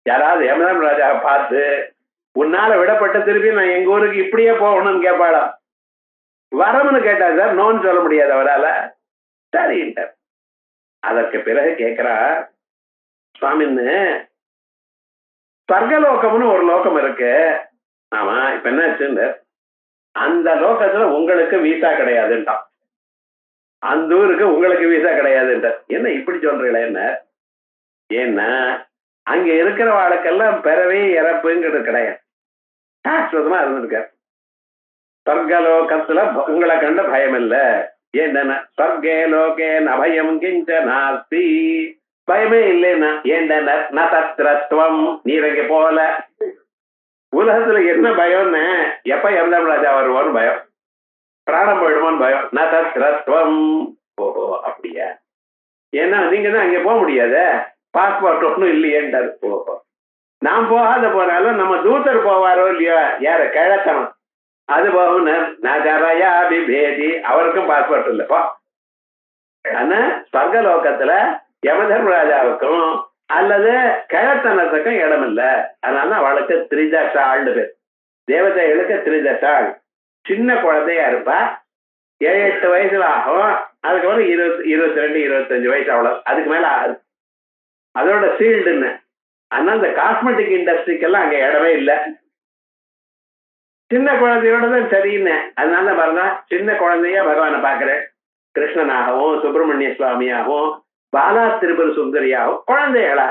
யாராவது யமதர்மராஜாவை பார்த்து உன்னால விடப்பட்ட திருப்பி நான் எங்க ஊருக்கு இப்படியே போகணும்னு கேட்பாளா? வரம்னு கேட்டா சார், நோன்னு சொல்ல முடியாது அவரால். சரின்ட்டார். அதற்கு பிறகு கேட்கிறா, சுவாமின்னு ஸ்வர்கலோகம்னு ஒரு லோகம் இருக்கு. ஆமா, இப்ப என்ன ஆச்சுன்னு அந்த லோகத்துல உங்களுக்கு வீசா கிடையாதுன்ட்டான். அந்த ஊருக்கு உங்களுக்கு வீசா கிடையாதுன்ற. என்ன இப்படி சொல்றீங்களே? ஏன்னா அங்க இருக்கிற வாழ்க்கெல்லாம் பிறவே இறப்புங்கிறது கிடையாது, சாஸ்வதமா இருந்திருக்க. ஸ்வர்கலோகத்துல உங்களை கண்ட பயம் இல்ல. ஏன்னா ஸ்வர்கே லோகே நபயம் கிஞ்ச நாஸ்தி, பயமே இல்லைன்னா. ஏண்டன நதத்ரத்வம், நீரங்க போல. உலகத்துல என்ன பயம்னு எப்ப யமதர்மராஜா வருவோன்னு பயம், பிராணம் போயிடுமோன்னு பயம். நதத்ரத்வம். ஓஹோ அப்படியா? ஏன்னா நீங்க தான் அங்கே போக முடியாத, பாஸ்போர்ட் ஒன்றும் இல்லையேன்றாரு. ஓஹோ, நான் போகாத போனாலும் நம்ம தூதர் போவாரோ இல்லையோ, யார கிழக்கணும் அது போகும். நகரையா பிபேதி, அவருக்கும் பாஸ்போர்ட் இல்லப்பா. ஆனா ஸ்வர்கலோகத்துல யமதர்மராஜாவுக்கும் அல்லது கிழத்தனத்துக்கும் இடம் இல்லை. அதனால அவளுக்கு திரிதசாள்னு பேர். தேவதைகளுக்கு திரிதசாள். சின்ன குழந்தையா இருப்பா, 7-8 வயசுல ஆகும். அதுக்கப்புறம் 22-25 வயசு அவ்வளவு, அதுக்கு மேல ஆகுது. அதோட சீல்டுன்னு. ஆனா இந்த காஸ்மெட்டிக் இண்டஸ்ட்ரிக்கெல்லாம் அங்க இடமே இல்லை. சின்ன குழந்தையோட தான் சரின்னு. அதனால பாருங்க, சின்ன குழந்தையா பகவானை பாக்குறேன். கிருஷ்ணனாகவும் சுப்பிரமணிய சுவாமியாகவும் பாலா திரிபுர சுந்தரியாகவும் குழந்தைகளா.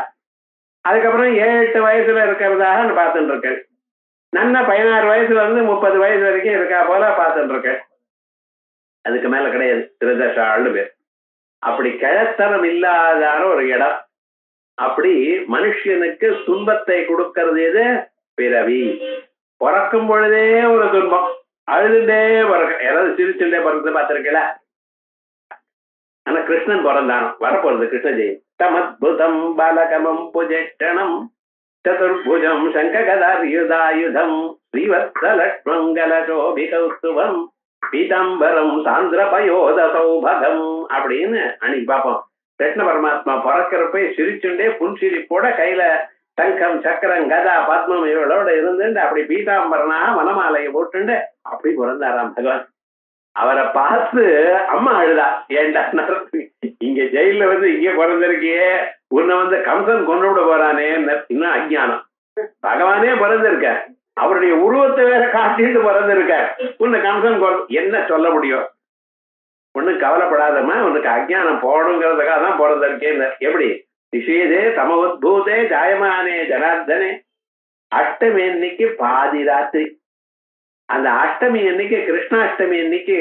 அதுக்கப்புறம் 7-8 வயசுல இருக்கிறதாக நான் பார்த்துட்டு இருக்கேன். நல்ல 16 வயசுல இருந்து 30 வயசு வரைக்கும் இருக்கா போல பார்த்துட்டு இருக்கேன். அதுக்கு மேல கிடையாது. திரிதசாள்னு பேர். அப்படி கிழத்தனம் இல்லாதான ஒரு இடம். அப்படி மனுஷனுக்கு துன்பத்தை கொடுக்கறது எது? பிறவி. பிறக்கும் பொழுதே ஒரு துன்பம், அழுதுண்டே பிறக்க. யாராவது சிரிச்சுட்டே பிறந்து பார்த்திருக்கல? ஆனா கிருஷ்ணன் பிறந்தானோ, வரப்போறது கிருஷ்ண ஜெயம். தமத்புதம் பாலகமம் புஜேஷ்டனம் சதுர்புஜம் சங்ககதாயுதாயுதம் ஸ்ரீவத்ஸலக்ஷ்மங்கலசோபிகௌஸ்துவம் பீதாம்பரம் சாந்திரபயோத சௌபகம் அப்படின்னு அன்னைக்கு பார்ப்போம். கிருஷ்ண பரமாத்மா பிறக்கிறப்ப சிரிச்சுண்டே புன்சிரிப்போட கையில சங்கம் சக்கரம் கதா பத்மம் இவளோட இருந்துட்டு அப்படி பீதாம்பரனா வனமாலையை போட்டுண்டு அப்படி பிறந்தாராம் பகவான். அவரை பார்த்து அம்மா அழுதா. ஏண்டா இங்க ஜெயில வந்து இங்க பிறந்திருக்கியே, உன்னை வந்து கம்சன் கொண்டு விட போறானே, இன்னும் அஜ்ஞானம். பகவானே பிறந்திருக்க, அவருடைய உருவத்தை வேற காட்டிட்டு பிறந்திருக்க, உன்னை கம்சன் என்ன சொல்ல முடியும்? ஒன்னும் கவலைப்படாதம்மா, உனக்கு அஜ்ஞானம் போகணுங்கிறதுக்காக தான் பிறந்திருக்கேன். எப்படி? நிஷேதே சமோத்பூதே ஜாயமானே ஜனார்தனே. அஷ்டமி அன்னைக்கு பாதி ராத்திரி, அந்த அஷ்டமி அன்னைக்கு கிருஷ்ணாஷ்டமி அன்னைக்கு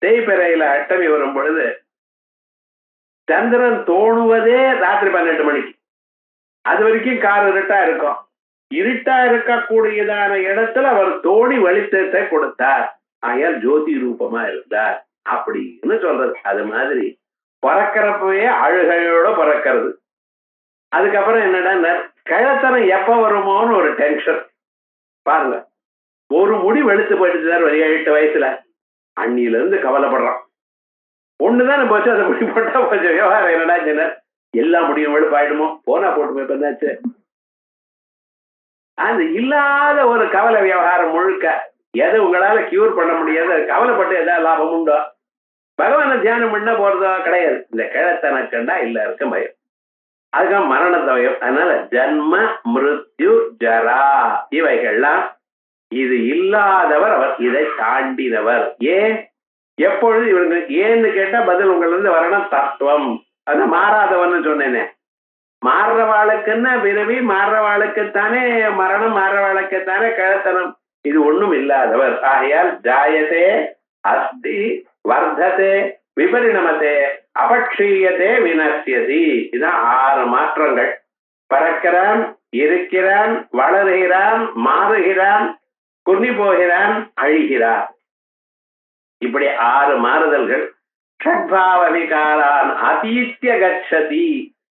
தேய்பிறையில அஷ்டமி வரும் பொழுது சந்திரன் தோணுவதே ராத்திரி 12 மணிக்கு. அது வரைக்கும் கார் இருட்டா இருக்கும். இருட்டா இருக்கக்கூடியதான இடத்துல அவர் தோணி வெளிச்சத்தை கொடுத்தார். ஆயால் ஜோதி ரூபமா இருந்தார் அப்படின்னு சொல்றது. அது மாதிரி பிறக்கிறப்பவே அழுகையோட பிறக்கிறது. அதுக்கப்புறம் என்னடா கிழத்தனம் கிழத்தனம் எப்ப வருமோன்னு ஒரு டென்ஷன் பாருங்க. ஒரு முடி வெளுத்து போயிட்டு சார் ஒரு 7-8 வயசுல, அன்னில இருந்து கவலைப்படுறான். ஒண்ணுதானே போச்சு, அதை முடி போட்டா போச்சு, விவகாரம் என்னடா சொன்னார். எல்லா முடியும் வெளுப்பாயிடுமோ, போனா போட்டு போயிருந்தாச்சு. அது இல்லாத ஒரு கவலை விவகாரம் முழுக்க. எது உங்களால கியூர் பண்ண முடியாது, கவலைப்பட்டு ஏதாவது லாபம் உண்டோ? பகவான தியானம் பண்ண போறதோ கிடையாது. இந்த கிழத்தனக்கண்டா இல்ல இருக்க பயம், அதுக்காக மரணத்தை பயம். அதனால ஜன்ம மிருத்யு ஜரா இவைகள்லாம் இது இல்லாதவர், அவர் இதை தாண்டினவர். ஏன் எப்பொழுது இவங்க ஏன்னு கேட்டா பதில் உங்கள இருந்து வரணும். தத்துவம் அது மாறாதவன்னு சொன்னேனே, மாறுறவாளுக்குன்னா பிறவி, மாறுறவாளுக்குத்தானே மரணம், மாறுறவாளுக்குத்தானே கிழத்தனம். இது ஒண்ணும் இல்லாதவர். ஆகையால் ஜாயதே அஸ்தி வர்த்ததே விபரிணமத்தே அபக்ஷீயதே வினசியதி. இதான் 6 மாற்றங்கள். பறக்கிறான், இருக்கிறான், வளருகிறான், மாறுகிறான், குன்னி போகிறான், அழிகிறான். இப்படி 6 மாறுதல்கள். ஷட்பாவ விகாரான் அதீத்ய கச்சதி,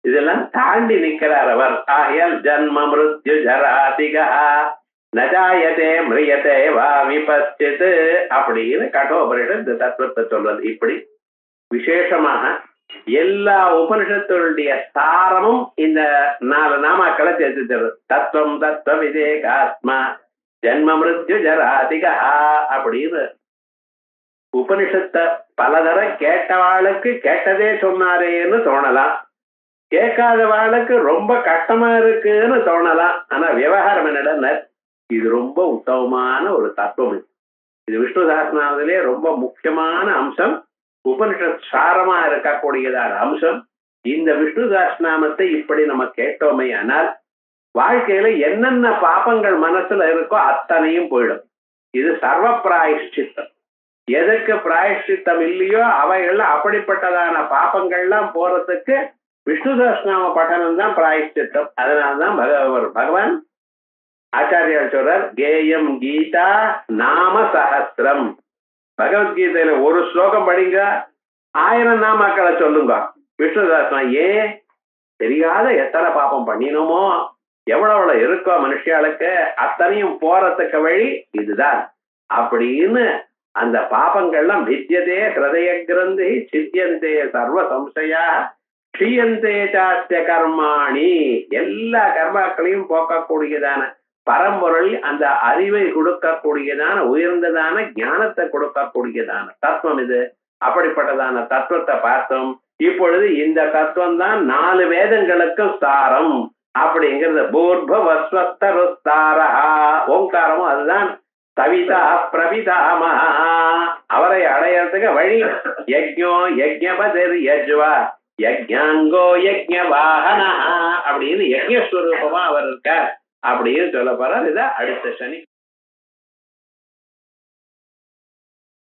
இதெல்லாம் தாண்டி நிற்கிறார் அவர். ஆகையால் ஜன்ம மிருத்யு ஜராதிகா நஜாயதே மிரியதே வா விபஸ்சித் அப்படின்னு கட்டோபனிஷத் இந்த தத்துவத்தை சொல்றது. இப்படி விசேஷமாக எல்லா உபனிஷத்துடைய சாரமும் இந்த 4 நாமாக்களை சேர்த்து தருது. தத்துவம் தத்துவ விதேகாத்மா ஜன்ம மிருத்யு ஜராதிகா அப்படின்னு உபனிஷத்தை பலதர கேட்டவாளுக்கு கேட்டதே சொன்னாரேன்னு தோணலாம், கேட்காதவாளுக்கு ரொம்ப கஷ்டமா இருக்குன்னு தோணலாம். ஆனா விவகாரம் என்னடா, இது ரொம்ப உத்தமமான ஒரு தத்துவம். இது விஷ்ணு சஹஸ்ரநாமத்திலே ரொம்ப முக்கியமான அம்சம், உபனிஷத் சாரமா இருக்கக்கூடியதான அம்சம். இந்த விஷ்ணு சஹஸ்ரநாமத்தை இப்படி நம்ம கேட்டோமே ஆனால் வாழ்க்கையில என்னென்ன பாபங்கள் மனசுல இருக்கோ அத்தனையும் போயிடும். இது சர்வ பிராயஷ்சித்தம். எதுக்கு பிராயஷ்சித்தம் இல்லையோ அவைகள் அப்படிப்பட்டதான பாபங்கள்லாம் போறதுக்கு விஷ்ணு சஹஸ்ரநாம பட்டனம் தான் பிராயஷ்சித்தம். அதனால்தான் பகவான் ஆச்சாரியார் சொல்றார், கேயம் கீதா நாம சஹஸ்ரம். பகவத்கீதையில ஒரு ஸ்லோகம் படிங்க, 1000 நாமாக்களை சொல்லுங்க விஷ்ணு சஹஸ்ரநாமம். ஏன் தெரியாத எத்தனை பாப்பம் பண்ணினோமோ, எவ்வளவு இருக்கோ மனுஷாளுக்கு, அத்தனையும் போறதுக்கு வழி இதுதான் அப்படின்னு அந்த பாபங்கள்லாம் வித்யதே ஹிருதய கிரந்தி சித்தியந்தே சர்வ சம்சயா க்ஷீயந்தே சாஸ்திய கர்மாணி. எல்லா கர்மாக்களையும் போக்கக்கூடியதான பரம்பொருள், அந்த அறிவை கொடுக்கக்கூடியதான உயர்ந்ததான ஞானத்தை கொடுக்கக்கூடியதான தத்துவம் இது. அப்படிப்பட்டதான தத்துவத்தை பார்த்தோம். இப்பொழுது இந்த தத்துவம் தான் 4 வேதங்களுக்கும் சாரம் அப்படிங்கிறது. பூர்பவஸ்வஸ்தருஸ்தாரா, ஓங்காரமும் அதுதான். சவிதா பிரபிதாமா, அவரை அடையறதுக்கு வழி. யஜ்ஞோ யஜ்ஞபதிர் யஜ்வா யஜ்ஞாங்கோ யஜ்ஞ வாகனா அப்படின்னு யஜ்ஞஸ்வரூபமா அவர் இருக்கார் அப்படின்னு சொல்ல போறார். இதை அடுத்த சனி